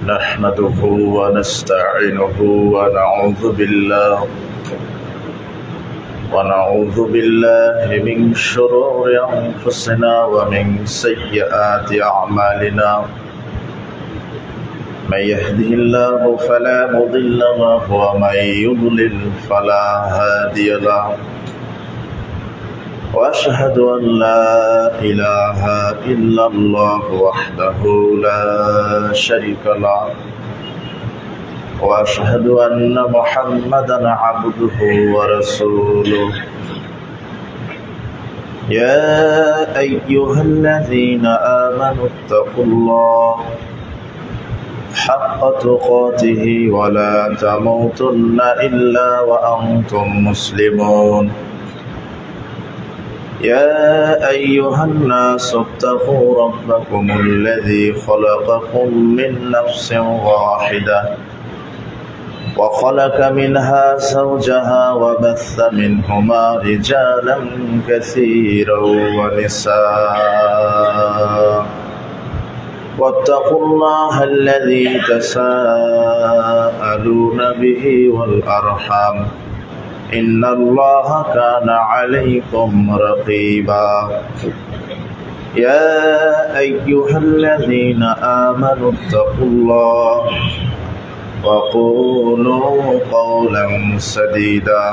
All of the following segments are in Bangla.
نحمده ونستعينه ونعوذ بالله من شرور أنفسنا ومن سيئات أعمالنا من يهده الله فلا مضل له ومن يضلل فلا هادي له وأشهد أن لا إله إلا الله وحده لا شريك له وأشهد أن محمدا عبده ورسوله يا أيها الذين آمنوا اتقوا الله حق تقاته ولا تموتن إلا وأنتم مسلمون يا أيها الناس اتقوا ربكم الذي خلقكم من نفس واحدة وخلق منها زوجها وبث منهما رجالا كثيرا ونساء واتقوا الله الذي تساءلون به والأرحام إن الله كان عليكم رقيبا يا أيها الذين آمنوا اتقوا الله وقولوا قولا سديدا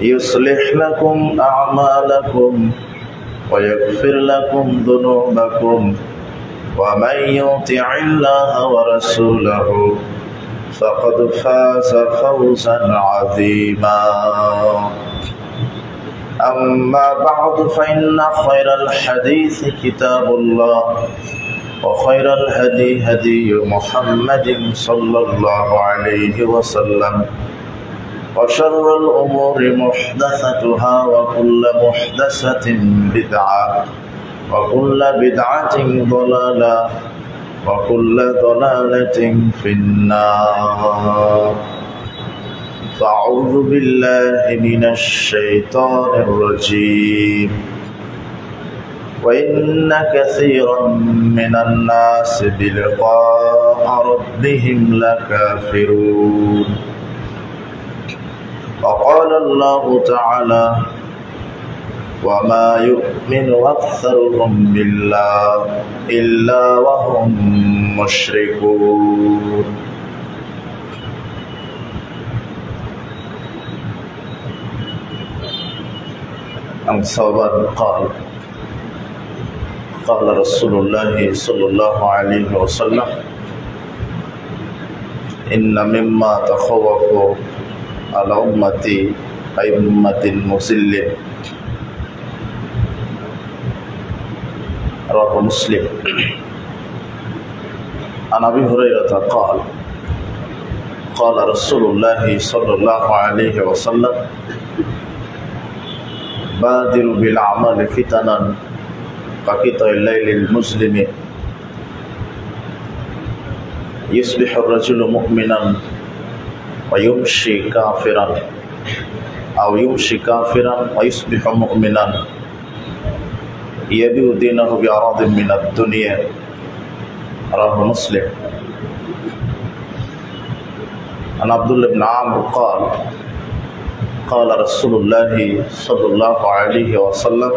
يصلح لكم أعمالكم ويغفر لكم ذنوبكم ومن يطع الله ورسوله فقد فاز فوزا عظيما أما بعد فإن خير الحديث كتاب الله وخير الهدي هدي محمد صلى الله عليه وسلم وشر الأمور محدثتها وكل محدثة بدعة وكل بدعة ضلالة وكل ضلالة في النار فأعوذ بالله من الشيطان الرجيم وإن كثيرا من الناس بلقاء ربهم لكافرون وقال الله تعالى وما يؤمن أكثرهم بالله إلا وهم مشركون عن ثوبان قال رسول الله صلى الله عليه وسلم إن مما تخوف على أمتي أئمة المضلين رواه مسلم عن أبي هريرة قال رسول الله صلى الله عليه وسلم بادروا بالأعمال فتنا كقطع الليل المظلم يصبح الرجل مؤمنا ويمشي كافرا أو يمشي كافرا ويصبح مؤمنا يبيع دينه بعرض من الدنيا رواه مسلم عن عبد الله بن عمرو قال رسول الله صلى الله عليه وسلم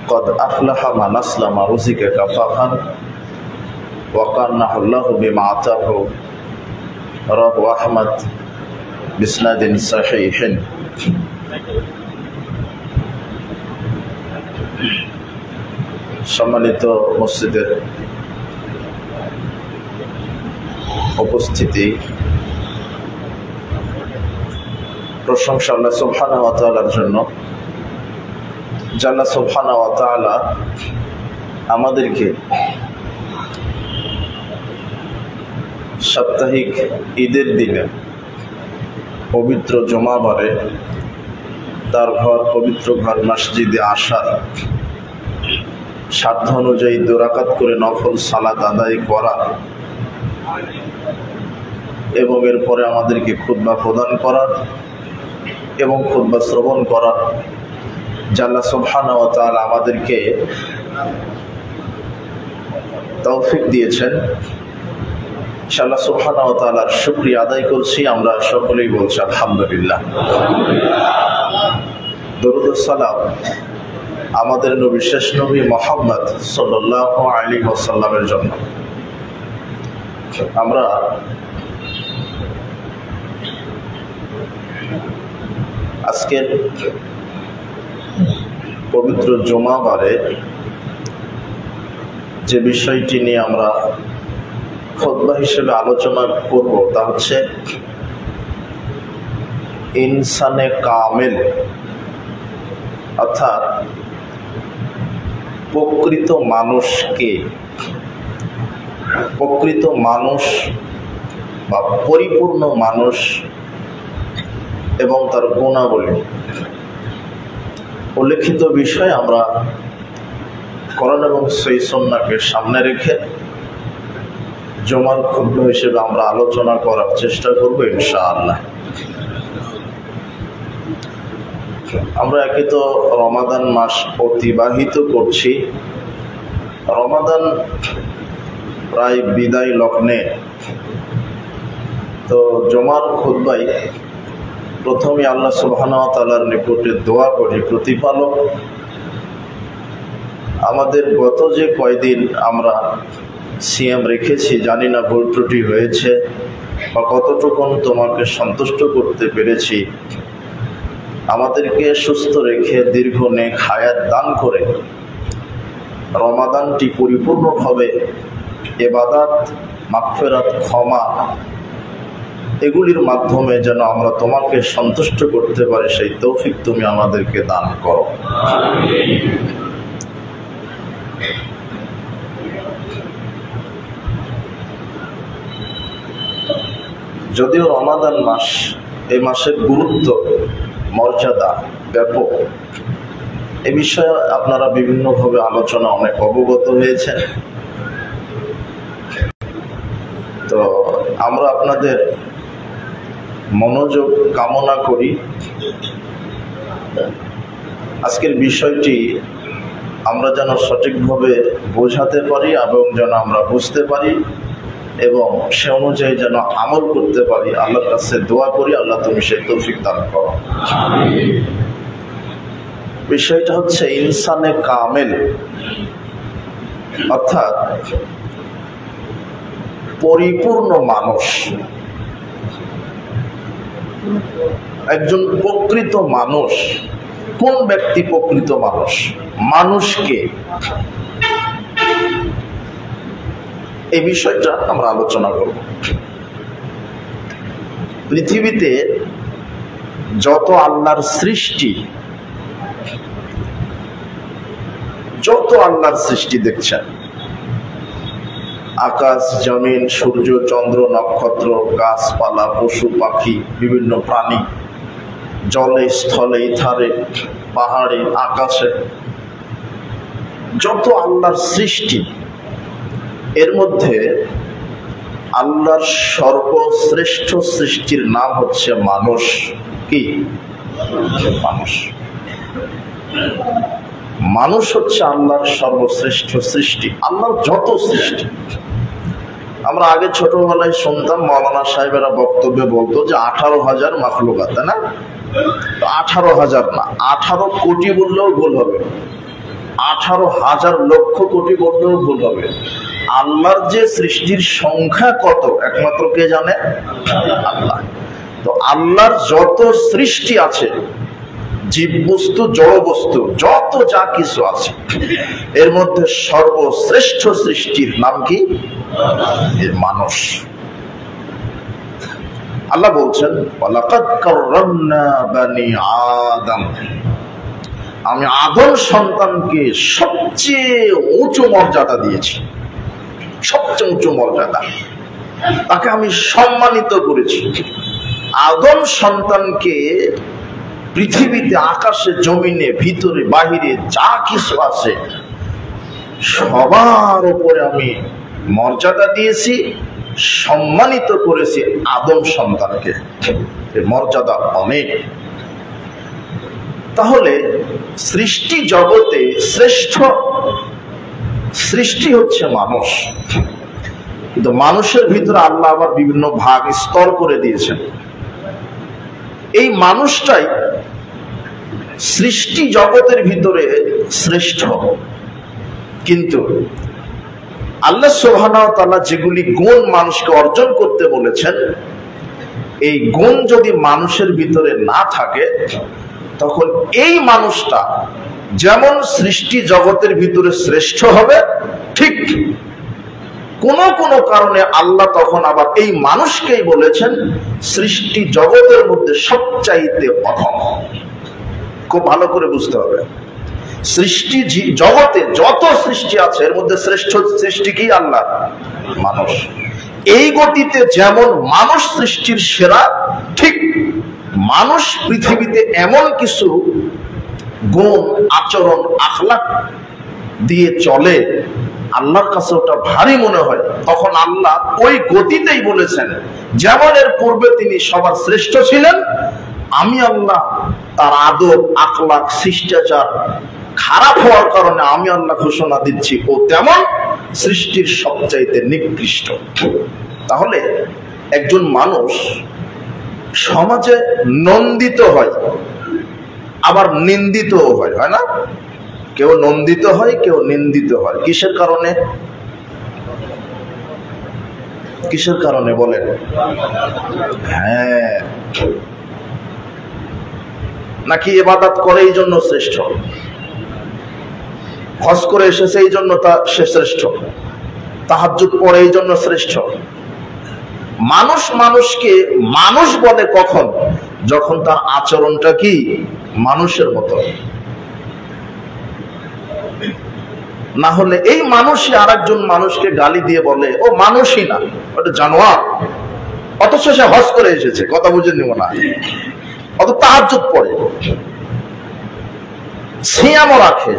قد أفلح من أسلم رزق كفافا وقنعه الله بما آتاه رواه أحمد بإسناد صحيح সম্মানিত মসজিদের উপস্থিতি, প্রশংসা আল্লাহ সুবহানাহু ওয়া তাআলার জন্য। আল্লাহ সুবহানাহু ওয়া তাআলা আমাদেরকে সাপ্তাহিক ঈদের দিনে পবিত্র জুমাবারে তার পবিত্র ঘর মসজিদে আসার, সাধ্য অনুযায়ী 2 রাকাত করে নফল সালাত আদায় করা এবং এরপরে আমাদেরকে খুতবা প্রদান করার এবং খুতবা শ্রবণ করার আল্লাহ সুবহানাহু ওয়া তাআলা আমাদেরকে তৌফিক দিয়েছেন। ইনশাআল্লাহ সুবহানাহু ওয়া তাআলার শুকরিয়া আদায় করছি। আমরা সকলেই বলছি আলহামদুলিল্লাহ। দরুদ ও সালাম আমাদের নবী, শেষ নবী মুহাম্মদ সাল্লাল্লাহু আলাইহি ওয়াসাল্লামের জন্য। আমরা আজকের পবিত্র জুমাবারে যে বিষয়টি নিয়ে আমরা খুতবা হিসেবে আলোচনা করব তা হচ্ছে ইনসানে কামেল, অর্থাৎ প্রকৃত মানুষকে, প্রকৃত মানুষ বা পরিপূর্ণ মানুষ এবং তার গুণাবলী উল্লেখিত বিষয় আমরা কোরআন এবং সহিহ সুন্নাহকে সামনে রেখে জুমার খুতবা হিসেবে আমরা আলোচনা করার চেষ্টা করব ইনশাআল্লাহ। আমরা একে তো রমাদান মাস অতিবাহিত করছি, রমাদান প্রায় বিদায় লগ্নে। তো জুমার খুতবায় প্রথমে আল্লাহ সুবহানাহু ওয়া তাআলার নিকটে দোয়া করি, প্রতিপালক আমাদের গত যে কয়দিন আমরা সিয়াম রেখেছি, জানি না ভুল ত্রুটি হয়েছে বা কতটুকু তোমাকে সন্তুষ্ট করতে পেরেছি, আমাদেরকে সুস্থ রেখে দীর্ঘ নেক হায়াত দান করে রমাদানটি পরিপূর্ণভাবে ইবাদত, মাগফিরাত, ক্ষমা এগুলির মাধ্যমে যেন আমরা তোমাকে সন্তুষ্ট করতে পারি, সেই তৌফিক তুমি আমাদেরকে দান করো। যদিও রমাদান মাস, এই মাসের গুরুত্ব, মর্যাদা ব্যাপক, এ বিষয়ে আপনারা বিভিন্নভাবে আলোচনা অনেক অবগত হয়েছেন। তো আমরা আপনাদের মনোযোগ কামনা করি, আজকের বিষয়টি আমরা যেন সঠিকভাবে বোঝাতে পারি এবং যেন আমরা বুঝতে পারি এবং সে অনুযায়ী যেন আমল করতে পারি। আল্লাহর কাছে দোয়া করি, আল্লাহ তুমি সেই তৌফিক দান করো। বিষয়টা হচ্ছে ইনসানে কামেল, অর্থাৎ পরিপূর্ণ মানুষ, একজন প্রকৃত মানুষ। কোন ব্যক্তি প্রকৃত মানুষ? মানুষকে, এই বিষয়টা আমরা আলোচনা করব। পৃথিবীতে যত আল্লাহর সৃষ্টি, যত আল্লাহর সৃষ্টি দেখছেন, আকাশ, জমিন, সূর্য, চন্দ্র, নক্ষত্র, গাছপালা, পশু পাখি, বিভিন্ন প্রাণী, জলে, স্থলে, ইথারে, পাহাড়ে, আকাশে, যত আল্লাহর সৃষ্টি, এর মধ্যে আল্লাহর সর্বশ্রেষ্ঠ সৃষ্টির নাম হচ্ছে মানুষ। কি? মানুষ। মানুষ হচ্ছে আল্লাহর সর্বশ্রেষ্ঠ সৃষ্টি। আল্লাহর যত সৃষ্টি, আমরা আগে ছোটবেলায় শুনতাম, মাওলানা সাহেবেরা বক্তব্যে বলতো যে 18,000 মাখলুকাত, তাই না? 18,000 না, 18 কোটি বললেও ভুল হবে, 18,000 লক্ষ কোটি বললেও ভুল হবে। আল্লাহর যে সৃষ্টির সংখ্যা কত একমাত্র কে জানে? আল্লাহ। তো আল্লাহর যত সৃষ্টি আছে, জীব বস্তু, জড় বস্তু, যত যা কিছু আছে, এর মধ্যে সর্বশ্রেষ্ঠ সৃষ্টির নাম কি? মানুষ। আল্লাহ বলছেন, ওয়ালাকাদ কাররামনা বানি আদম, আমি আদম সন্তানকে সবচেয়ে উঁচু মর্যাদা দিয়েছি, সবচেয়ে উঁচু মর্যাদা, তাকে আমি সম্মানিত করেছি। আদম সন্তানকে পৃথিবীতে, আকাশে, জমিনে, ভিতরে, বাহিরে যা কিছু আছে সবার উপরে আমি মর্যাদা দিয়েছি, সম্মানিত করেছি আদম সন্তানকে। মর্যাদা অনেক। তাহলে সৃষ্টি জগতে শ্রেষ্ঠ সৃষ্টি হচ্ছে মানুষ, কিন্তু মানুষের ভিতরে আল্লাহ আবার বিভিন্ন ভাগ স্তর করে দিয়েছেন। এই মানুষটাই সৃষ্টি জগতের ভিতরে শ্রেষ্ঠ, কিন্তু আল্লাহ সুবহানাহু ওয়া তাআলা যেগুলি গুণ মানুষকে অর্জন করতে বলেছেন, এই গুণ যদি মানুষের ভিতরে না থাকে, তখন এই মানুষটা যেমন সৃষ্টি জগতের ভিতরে শ্রেষ্ঠ হবে, ঠিক কোন কোন কারণে আল্লাহ তখন আবার এই মানুষকেই বলেছেন সৃষ্টি জগতের মধ্যে সবচাইতে অধম। খুব ভালো করে বুঝতে হবে, সৃষ্টি জগতে যত সৃষ্টি আছে এর মধ্যে শ্রেষ্ঠ সৃষ্টি কি? আল্লাহ, মানুষ। এই গতিতে যেমন মানুষ সৃষ্টির সেরা, ঠিক মানুষ পৃথিবীতে এমন কিছু গুণ, আচরণ, আখলাক দিয়ে চলে, আল্লাহর কাছে ওটা ভারী মনে হয়, তখন আল্লাহ ওই গতিতেই বলেছেন, যেমন এর পূর্বে তিনি সবার শ্রেষ্ঠ ছিলেন, আমি আল্লাহ তার আদব, আখলাক, শিষ্টাচার খারাপ হওয়ার কারণে আমি আল্লাহ ঘোষণা দিচ্ছি ও তেমন সৃষ্টির সবচাইতে নিকৃষ্ট। তাহলে একজন মানুষ সমাজে নন্দিত হয়, আবার নিন্দিতও হয়, হয় না? কেউ নন্দিত হয়, কেউ নিন্দিত হয়। কিসের কারণে? কিসের কারণে বলেন? হ্যাঁ, নাকি ইবাদত করে এই জন্য শ্রেষ্ঠ, হজ করে এসেছে এই জন্য সে শ্রেষ্ঠ, তাহাজ্জুদ পড়ে এই জন্য শ্রেষ্ঠ। মানুষ মানুষকে মানুষ বলে কখন? যখন তার আচরণটা কি মানুষের মতো। না হলে এই মানুষই আরেকজন মানুষকে গালি দিয়ে বলে ও মানুষই না, ওটা জানোয়ার, অথচ সে হজ করে এসেছে, কথা বুঝে নিব না, অত তাহাজ্জুদ পড়ে, সিয়ামও রাখে,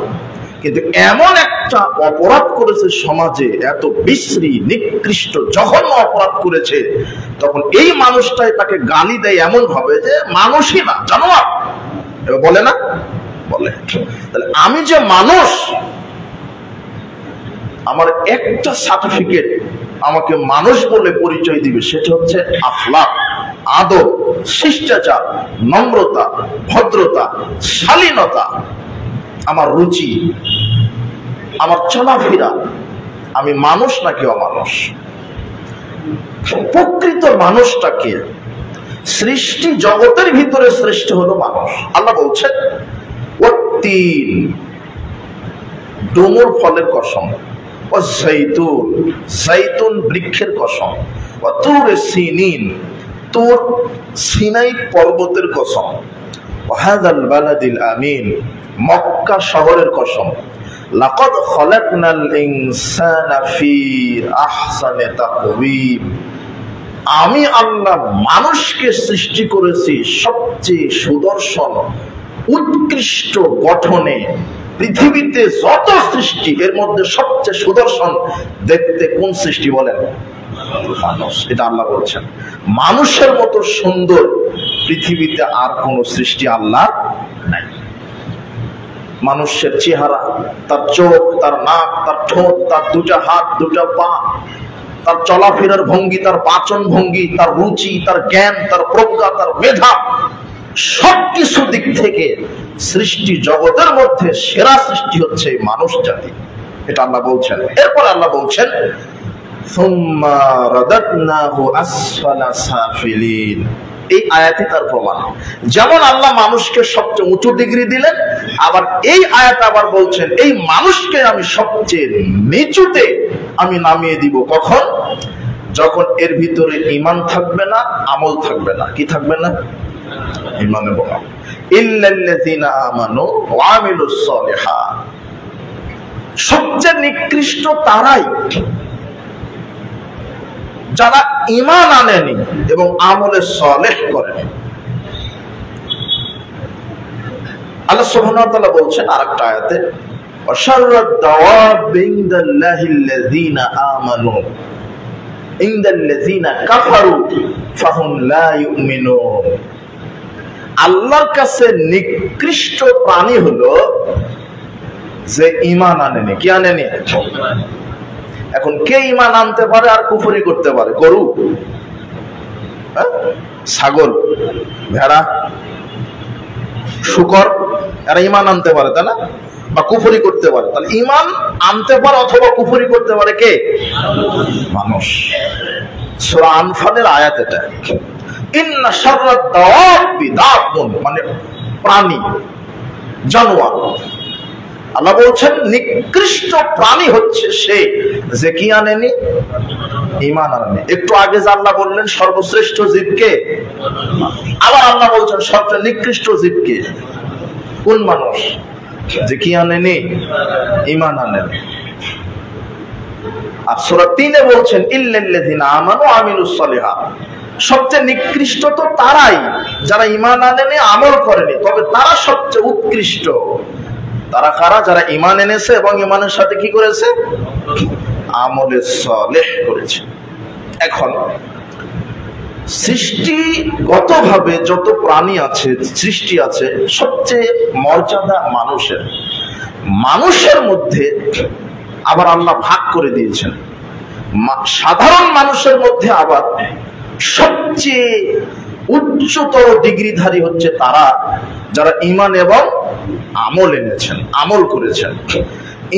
কিন্তু এমন একটা অপরাধ করেছে সমাজে, এত বিশ্রী, নিকৃষ্ট, জঘন্য অপরাধ করেছে, তখন এই মানুষটাই তাকে গালি দেয় এমন ভাবে যে মানুষই না, জানোয়ার। এবার বলে না? বলে। তাহলে আমি যে মানুষ, আমার একটা সার্টিফিকেট আমাকে মানুষ বলে পরিচয় দিবে, সেটা হচ্ছে আখলাক, আদব, শিষ্টাচার, নম্রতা, ভদ্রতা, শালীনতা, আমার রুচি, আমার চলাফেরা, আমি মানুষ নাকি অমানুষ। প্রকৃত মানুষটাকে সৃষ্টি জগতের ভিতরে শ্রেষ্ঠ হলো মানুষ। আল্লাহ বলছেন ওয়াত্তিন, ডুমুর ফলের কসম, ও জাইতুন, জাইতুন বৃক্ষের কসম, ও তুরে সিনিন, তুর সিনাই পর্বতের কসম, ও হাযাল বালাদিল আমিন, মক্কা শহরের কসম, লাকাদ খালাকনাল ইনসানা ফি আহসানি তাকওয়িম, আমি আল্লাহ মানুষকে সৃষ্টি করেছি সবচেয়ে সুদর্শন, উৎকৃষ্ট গঠনে। পৃথিবীতে যত সৃষ্টি এর মধ্যে সবচেয়ে সুদর্শন দেখতে কোন সৃষ্টি বলেন? মানুষ। এটা আল্লাহ বলছেন, মানুষের মতো সুন্দর পৃথিবীতে আর কোন সৃষ্টি আল্লাহ নাই। মানুষের চেহারা, তার চোখ, তার নাক, তার ঠোঁট, তার দুটা হাত, দুটা পা, তার চলাফেরার ভঙ্গি, তার বাচন ভঙ্গি, তার রুচি, তার জ্ঞান, তার প্রজ্ঞা, তার মেধা, সবকিছু দিক থেকে সৃষ্টি জগতের মধ্যে সেরা সৃষ্টি হচ্ছে মানুষ জাতি। এটা আল্লাহ বলছেন। এরপর আল্লাহ বলছেন সুম্মা রাদাদনাহু আসফালা সাফিলিন, এই আয়াতই তার প্রমাণ। যেমন আল্লাহ মানুষকে সবচেয়ে উঁচু ডিগ্রি দিলেন, আবার এই আয়াত আবার বলছেন এই মানুষকে আমি সবচেয়ে নিচুতে আমি নামিয়ে দিব। কখন? যখন এর ভিতরে ঈমান থাকবে না, আমল থাকবে না। কি থাকবে না? ঈমান এবং আমল। ইল্লাল্লাযীনা আমানু ওয়া আমিলুস সালিহাত, সবচেয়ে নিকৃষ্ট তারাই যারা ঈমান আনেনি এবং আমলে সালেহ করেনি। আল্লাহ সুবহানাহু ওয়া তাআলা বলছেন আরেকটা আয়াতে, ওয়াশাররাদ দাওয়াবি ইনদাল্লাহিল্লাযীনা আমানু ইনদাল্লাযীনা কাফারু ফাহুম লা ইউমিনুন, আল্লাহর কাছে নিকৃষ্ট প্রাণী হলো যে ঈমান আনেনি। কি আনেনি? এখন কে ঈমান আনতে পারে আর কুফরি করতে পারে? গরু, ছাগল, ভেড়া, শুকর, এরা ঈমান আনতে পারে, তাই না? বা কুফরি করতে পারে। তাহলে ঈমান আনতে পারে অথবা কুফরি করতে পারে কে? মানুষ। সূরা আনফালের আয়াত এটা। ইন্না শাররাদ দাওয়াবি দাবুন, মানে প্রাণী, জানোয়ার। আল্লাহ বলছেন নিকৃষ্ট প্রাণী হচ্ছে সে যে কি আনেনি? ঈমান আনেনি। একটু আগে যে আল্লাহ বললেন সর্বশ্রেষ্ঠ জীবকে, আবার আল্লাহ বলছেন সবচেয়ে নিকৃষ্ট জীবকে। কোন মানুষ? যে কি আনেনি? ঈমান আনেনি। আর সূরা ৩ বলছেন ইল্লাল্লাযিনা আমানু ওয়া আমিলুস সলিহাত, সবচেয়ে নিকৃষ্ট তো তারাই যারা ঈমান আনেনি, আমল করেনি, তবে তারা সবচেয়ে উৎকৃষ্ট। তারা কারা? যারা ঈমান এনেছে এবং ঈমানের সাথে কি করেছে? আমলে সালেহ করেছে। এখন সৃষ্টিগতভাবে যত প্রাণী আছে, সৃষ্টি আছে, সবচেয়ে মর্যাদা মানুষের। মানুষের মধ্যে আবার আল্লাহ ভাগ করে দিয়েছেন। সাধারণ মানুষের মধ্যে আবার সবচেয়ে উচ্চতর ডিগ্রিধারী হচ্ছে তারা যারা ঈমান এবং আমল এনেছেন, আমল করেছেন।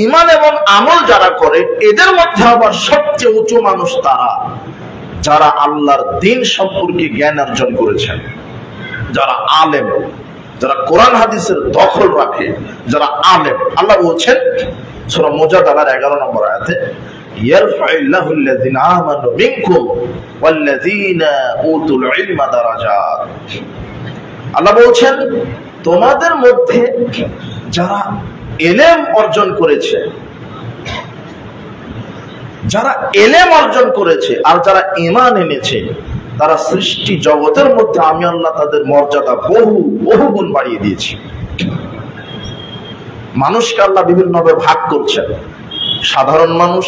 ঈমান এবং আমল যারা করে, এদের মধ্যে আবার সবচেয়ে উঁচু মানুষ তারা যারা আল্লাহর দ্বীন সম্পর্কে জ্ঞান অর্জন করেছেন, যারা আলেম, যারা কোরআন হাদিসের দখল রাখে, যারা আলেম। আল্লাহ বলছেন সূরা মুজাদালার 11 নম্বর আয়াতে, ইয়ারফাইল্লাহুল্লাযিনা আমানু মিনকুম ওয়াল্লাযিনা উতুল ইলমা দারাজাত। আল্লাহ বলছেন তোমাদের মধ্যে যারা ইলম অর্জন করেছে, যারা ইলম অর্জন করেছে আর যারা ঈমান এনেছে, তারা সৃষ্টি জগতের মধ্যে আমি আল্লাহ তাদের মর্যাদা বহু বহু গুণ বাড়িয়ে দিয়েছি। মানুষকে আল্লাহ বিভিন্নভাবে ভাগ করছেন। সাধারণ মানুষ,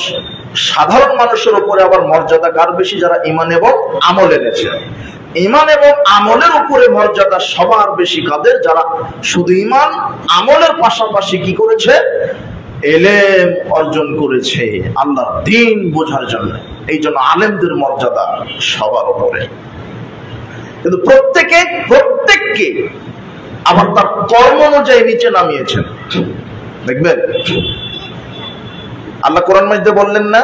সাধারণ মানুষের উপরে আবার মর্যাদা কার বেশি? যারা ঈমান এবং আমল এনেছে। ঈমান এবং আমলের উপরে মর্যাদা সবার বেশি কাদের? যারা শুধু ঈমান আমলের পাশাপাশি কি করেছে? ইলম অর্জন করেছে আল্লাহর দ্বীন বোঝার জন্য। এই জন্য আলেমদের মর্যাদা সবার উপরে। কিন্তু প্রত্যেককে আবার তার কর্ম অনুযায়ী নিচে নামিয়েছেন। দেখবেন আল্লাহ কোরআন মাজিদে বললেন না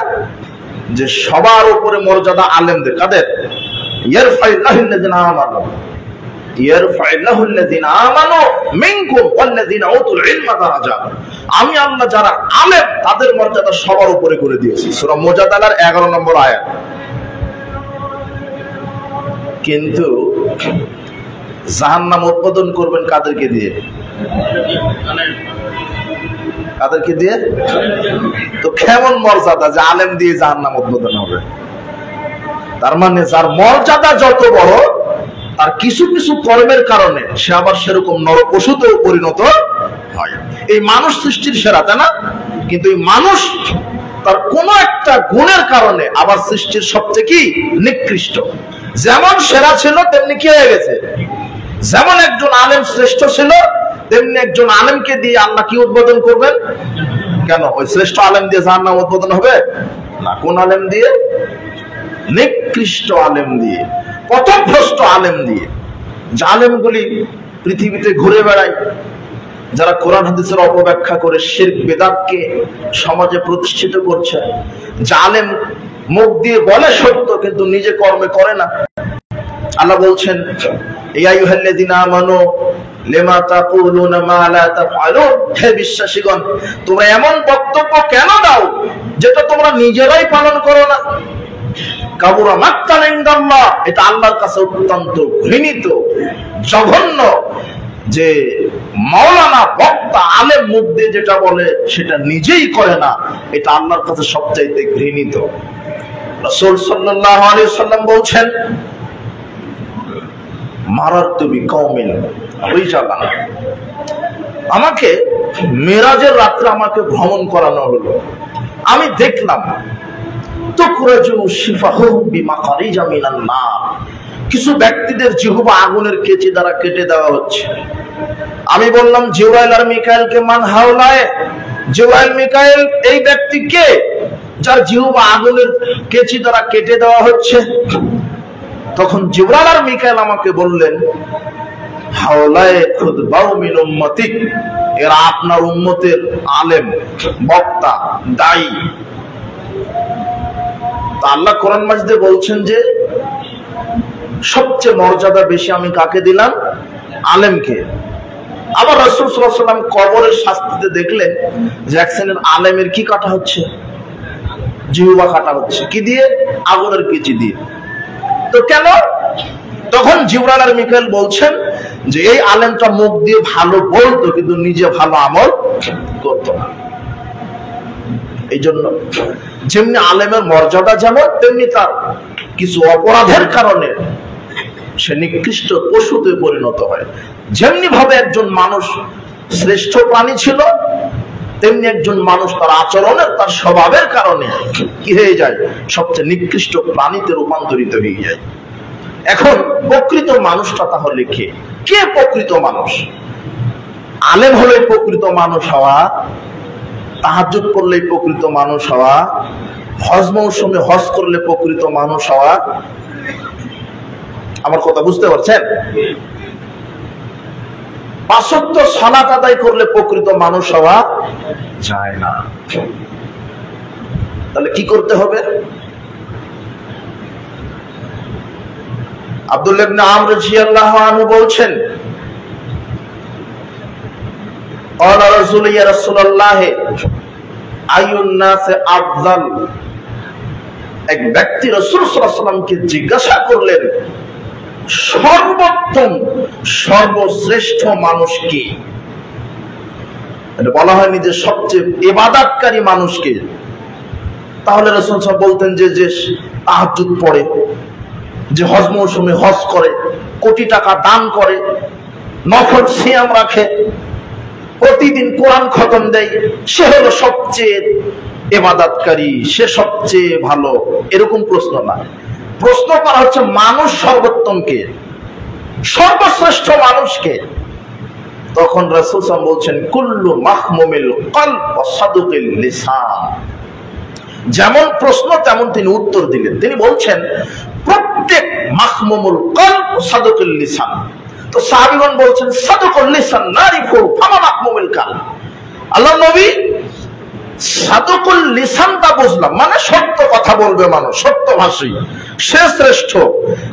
যে সবার উপরে মর্যাদা আলেমদের। কাদের? ইয়ারফাইল্লাহুল্লাযিনা আমানু, ইয়ারফাইল্লাহুল্লাযিনা আমানু মিনকুম ওয়াল্লাযিনা উতুল ইলমা দারাজাত। আমি আল্লাহ যারা আলেম তাদের মর্যাদা সবার উপরে করে দিয়েছি। সূরা মুজাদালার 11 নম্বর আয়াত। কিন্তু জাহান্নাম উদ্বোধন করবেন কাদেরকে দিয়ে? কাদেরকে দিয়ে? তো কেমন মর্যাদা যে আলেম দিয়ে জাহান্নাম উদ্বোধন হবে? তার মানে যার মর্যাদা যত বড়, তার কিছু কিছু কর্মের কারণে সে আবার সেরকম নরপশুতেও পরিণত হয়। এই মানুষ সৃষ্টির সেরা, তাই না? কিন্তু এই মানুষ তার কোন একটা গুণের কারণে আবার সৃষ্টির সবচেয়ে কি নিকৃষ্ট। যেমন সেরা ছিল তেমনি কি হয়ে গেছে? যেমন একজন আলেম শ্রেষ্ঠ ছিল, তেমনি একজন আলেমকে দিয়ে আল্লাহ কি উদ্বোধন করবেন? কেন ওই শ্রেষ্ঠ আলেম দিয়ে জাহান্নাম উদ্বোধন হবে না। কোন আলেম দিয়ে? নিকৃষ্ট আলেম দিয়ে, পথভ্রষ্ট আলেম দিয়ে। যে আলেমগুলি পৃথিবীতে ঘুরে বেড়ায়, যারা কোরআন হাদিসের অপব্যাখ্যা করে শিরক বিদআতকে সমাজে প্রতিষ্ঠিত করছে। যে আলেম মুখ দিয়ে বলে সত্য কিন্তু নিজে কর্মে করে না। আল্লাহ বলছেন ইয়া আইয়ুহাল্লাযিনা আমানু লিমা তাকুলুনা মা লা তাফআলুন, হে বিশ্বাসীগণ তোমরা এমন বক্তব্য কেন দাও যেটা তোমরা নিজেরাই পালন করো না। কাবুরা মাক্তান ইনদাল্লাহ, এটা আল্লাহর কাছে অত্যন্ত ঘৃণিত, জঘন্য যে মাওলানা বক্তা আলেম মুখ দিয়ে যেটা বলে সেটা নিজেই করে না। এটা আল্লাহর কাছে সবচাইতে ঘৃণিত। রাসূল সাল্লাল্লাহু আলাইহি ওয়াসাল্লাম বলছেন মারারতু বিকওমিন রিজালান, আমাকে মেরাজের রাত্রে আমাকে ভ্রমণ করানো হলো। আমি দেখলাম তুকরাজু শিফাহুম বিমাকারিজা মিনান নার, কিছু ব্যক্তিদের জিহ্বা আগুনের কেচি দ্বারা কেটে দেওয়া হচ্ছে। আমি বললাম জিবরাইল আর মিকাইলকে মান হাওলায়, জিবরাইল মিকাইল এই ব্যক্তি কে যার জিহ্বা আগুনের কেচি দ্বারা কেটে দেওয়া হচ্ছে? তখন জিবরাইল আর মিকাইল আমাকে বললেন, হাওলায়ে খুতবাউ মিন উম্মতিক, এরা আপনার উম্মতের আলেম, বক্তা, দায়ী। তা আল্লাহ কোরআন মাজিদে বলছেন যে সবচেয়ে মর্যাদা বেশি আমি কাকে দিলাম? আলেমকে। আবার রাসূল সাল্লাল্লাহু আলাইহি ওয়াসাল্লাম কবরের শাস্তিতে দেখলেন যে এক শ্রেণীর আলেমের কি কাটা হচ্ছে? জিহ্বা কাটা হচ্ছে। কি দিয়ে? আগুনের কেচি দিয়ে। তো কেন? তখন জিবরাইল আর মিকাইল বলছেন যে এই আলেমটা মুখ দিয়ে ভালো বলতো কিন্তু নিজে ভালো আমল করতো না। এই জন্য যেমনি আলেমের মর্যাদা যেমন, তেমনি তার কিছু অপরাধের কারণে সে নিকৃষ্ট পশুতে পরিণত হয়। যেমনি ভাবে একজন মানুষ শ্রেষ্ঠ প্রাণী ছিল, তেমনি একজন মানুষ তার আচরণের, তার স্বভাবের কারণে কি হয়ে যায়? সবচেয়ে নিকৃষ্ট প্রাণীতে রূপান্তরিত হয়ে যায়। এখন প্রকৃত মানুষটা তাহলে কে? কে প্রকৃত মানুষ? আলেম হলে প্রকৃত মানুষ হওয়া, তাহাজ্জুদ করলে প্রকৃত মানুষ হওয়া, হজ মৌসুমে হজ করলে প্রকৃত মানুষ হওয়া। আমার কথা বুঝতে পারছেন? ৫ ওয়াক্ত সালাত আদায় করলে প্রকৃত মানুষ হওয়া যায় না। তাহলে কি করতে হবে? আব্দুল্লাহ ইবনে আমর রাদিয়াল্লাহু আনহু বলছেন, ক্বালা রাসূল ইয়া রাসূলুল্লাহ আইয়ুন নাস আফযাল। এক ব্যক্তি রাসূল সাল্লাল্লাহু আলাইহি ওয়াসাল্লামকে জিজ্ঞাসা করলেন, সর্বোত্তম সর্বশ্রেষ্ঠ মানুষ কি? এটা বলা হয়নি যে সবচেয়ে ইবাদতকারী মানুষ কে। তাহলে রাসূল সাল্লাল্লাহু আলাইহি ওয়াসাল্লাম বলতেন যে তাহাজ্জুদ পড়ে, যে হজ মৌসুমে হজ করে, কোটি টাকা দান করে, নফল সিয়াম রাখে, প্রতিদিন কোরআন খতম দেয়, সে হলো সবচেয়ে ইবাদতকারী, সে সবচেয়ে ভালো। এরকম প্রশ্ন না। প্রশ্ন করা হচ্ছে মানুষ সর্বোত্তম কে, সর্বশ্রেষ্ঠ মানুষকে। তখন রাসূল সাল্লাল্লাহু আলাইহি ওয়াসাল্লাম বলছেন, কুল্লু মাহমুমিল কলব ওয়া সাদুকিল লিসান। যেমন প্রশ্ন তেমন তিনি উত্তর দিলেন। তিনি বলছেন প্রত্যেক মাহমুমুল কলব ওয়া সাদুকিল লিসান। তো সাহাবীগণ বলছেন সাদুকুল লিসান নারিফু ফামা মাহমুমিল কলব। আল্লাহর নবী সাদুকুল লিসানটা বুঝলাম, মানে সত্য কথা বলবে মানুষ, সত্যভাষী, সে শ্রেষ্ঠ।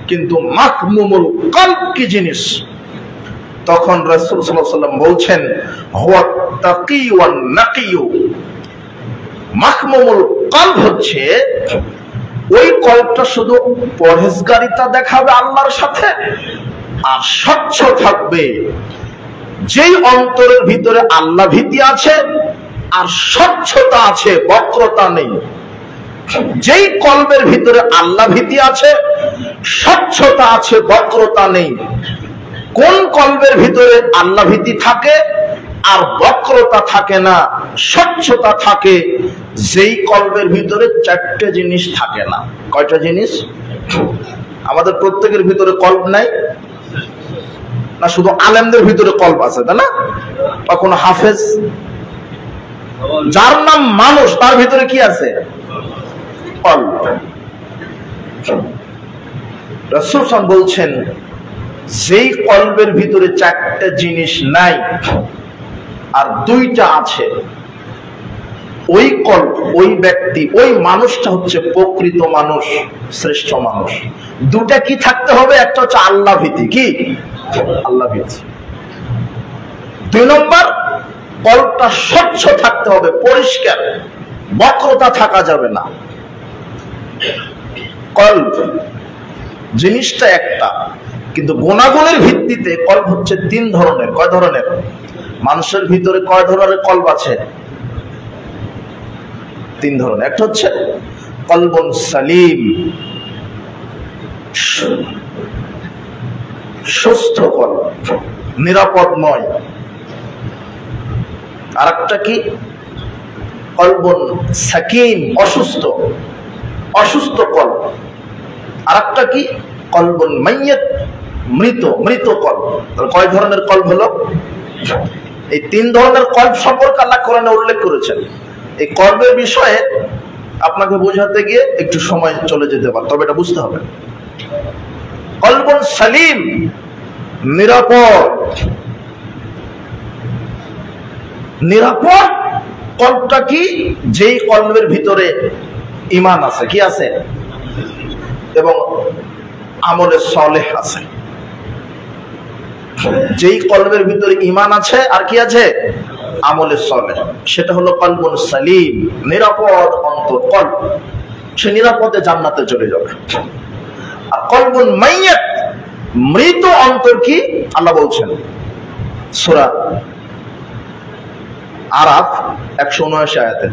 কিন্তু মাহমুমুল কলব কি জিনিস? তখন রাসূল সাল্লাল্লাহু আলাইহি ওয়াসাল্লাম বলছেন, হুয়া তাকি ওয়ান নাকিয়ু। মাহমুমুল কলব হচ্ছে ওই কলবটা শুধু পরহেজগারিতা দেখাবে আল্লাহর সাথে আর স্বচ্ছ থাকবে। যেই অন্তরের ভিতরে আল্লাহ ভীতি আছে আর স্বচ্ছতা আছে, বক্রতা নেই। যেই কলবের ভিতরে আল্লাহ ভীতি আছে, স্বচ্ছতা আছে, বক্রতা নেই। কোন কলবের ভিতরে আল্লাহ ভীতি থাকে আর বক্রতা থাকে না, স্বচ্ছতা থাকে? যেই কলবের ভিতরে 4টে জিনিস থাকে না। কয়টা জিনিস? আমাদের প্রত্যেকের ভিতরে কলব নাই না, শুধু আলেমদের ভিতরে কলব আছে, তাই না? বা কোন হাফেজ যার নাম মানুষ, তার ভিতরে কি আছে? কলব। রাসূল সাল্লাল্লাহু আলাইহি ওয়াসাল্লাম বলছেন যেই কলবের ভিতরে 4টে জিনিস নাই আর 2টা আছে, ওই কলব, ওই ব্যক্তি, ওই মানুষটা হচ্ছে প্রকৃত মানুষ, শ্রেষ্ঠ মানুষ। 2টা কি থাকতে হবে? একটা হচ্ছে আল্লাহ ভীতি। কি? আল্লাহ ভীতি। 2 নম্বর, কলবটা স্বচ্ছ থাকতে হবে, পরিষ্কার, বক্রতা থাকা যাবে না। কলব জিনিসটা একটা, কিন্তু গুণাগুণের ভিত্তিতে কলব হচ্ছে 3 ধরনের। কয় ধরনের? মানুষের ভিতরে কয় ধরনের কলব আছে? 3 ধরনের। একটা হচ্ছে কলবুন সালিম, সুস্থ কলব, নিরাপদময়। আর একটা কি? কলবুন সাকিম, অসুস্থ, অসুস্থ কলব। আর একটা কি? কলবুন মাইয়িত, মৃত, মৃত কলব। কয় ধরনের কলব হলো? এই তিন ধরনের কল্ব সম্পর্কে আল্লাহ কোরআনে উল্লেখ করেছেন। এই কল্বের বিষয়ে আপনাকে বোঝাতে গিয়ে একটু সময় চলে যেতে পারে, তবে এটা বুঝতে হবে। কলবুন সালিম, নিরাপদ। নিরাপদ কল্বটা কি? যেই কল্বের ভিতরে ঈমান আছে, কি আছে? এবং আমলে সালেহ আছে। যেই কলবের ভিতরে ঈমান আছে আর কি আছে? আমলে সালেহ। সেটা হলো কলবুন সালিম, নিরাপদ অন্তর কলব। সে নিরাপদে জান্নাতে চলে যাবে। আর কলবুন মাইয়াত, মৃত অন্তর কি? আল্লাহ বলছেন সূরা আরাফ 179 আয়াতে,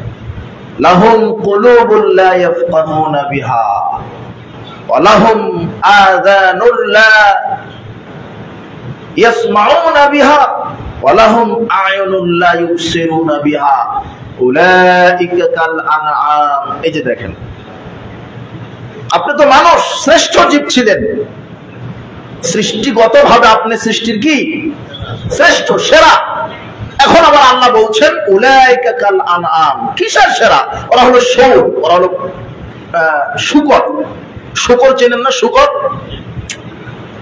লাহুম কুলুবুল লা ইয়াফকাহুনা বিহা ওয়া লাহুম আযানুল লা ইয়াসমাউনা বিহা ওয়া লাহুম আ'য়ুনুল লা ইউবসিরুনা বিহা উলাইকা কাল আনআম। এই যে দেখেন, আপনি তো মানুষ, শ্রেষ্ঠ জীব ছিলেন, সৃষ্টিগতভাবে আপনি সৃষ্টির কি শ্রেষ্ঠ, সেরা। এখন আবার আল্লাহ বলছেন উলাইকা কাল আনআম। কিসের সেরা? ওরা হলো শুকর, ওরা হলো শুকর। শুকর চেনেন না? শুকর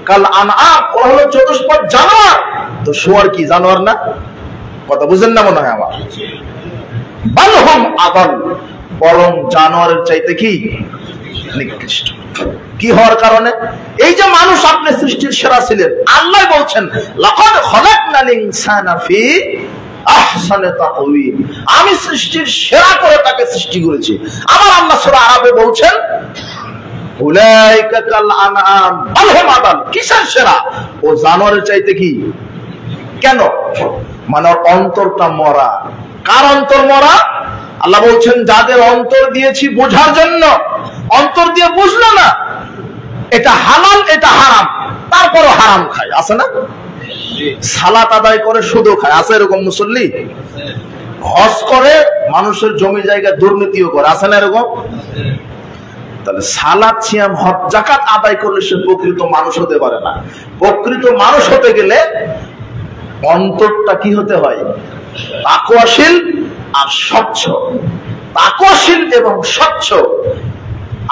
কাল আনআম, ওরা হলো চতুষ্পদ জানোয়ার। তো শুয়ার কি জানোয়ার না? কথা বুঝেন না মনে হয় আমার। বালহুম আদাল, বরং জানোয়ারের চাইতে কি নিকৃষ্ট। কি হওয়ার কারণে? এই যে মানুষ আপনি সৃষ্টির সেরা ছিলেন, আল্লাহ বলছেন লাকাদ খালাকনাল ইনসানা ফি আহসানি তাকওয়িম, আমি সৃষ্টির সেরা করে তাকে সৃষ্টি করেছি। আমার আল্লাহ সূরা আরাফে বলছেন উলাইকা কাল আনআম বালহুম আদাল। কিসের সেরা? ও জানোয়ারের চাইতে কি? কেন? মানে অন্তরটা মরা। কার অন্তর মরা? আল্লাহ বলছেন যাদের অন্তর দিয়েছি বোঝার জন্য, অন্তর দিয়ে বুঝলো না এটা হালাল এটা হারাম, তারপরও হারাম খায়। আছে না? সালাত আদায় করে শুধু খায়, আছে এরকম মুসল্লি? হজ করে, মানুষের জমি জায়গা দুর্নীতিও করে, আছে না এরকম? তাহলে সালাত সিয়াম হজ যাকাত আদায় করলে সে প্রকৃত মানুষ হতে পারে না। প্রকৃত মানুষ হতে গেলে অন্তরটা কি হতে হয়? তাকওয়াশীল আর স্বচ্ছ। তাকওয়াশীল এবং স্বচ্ছ।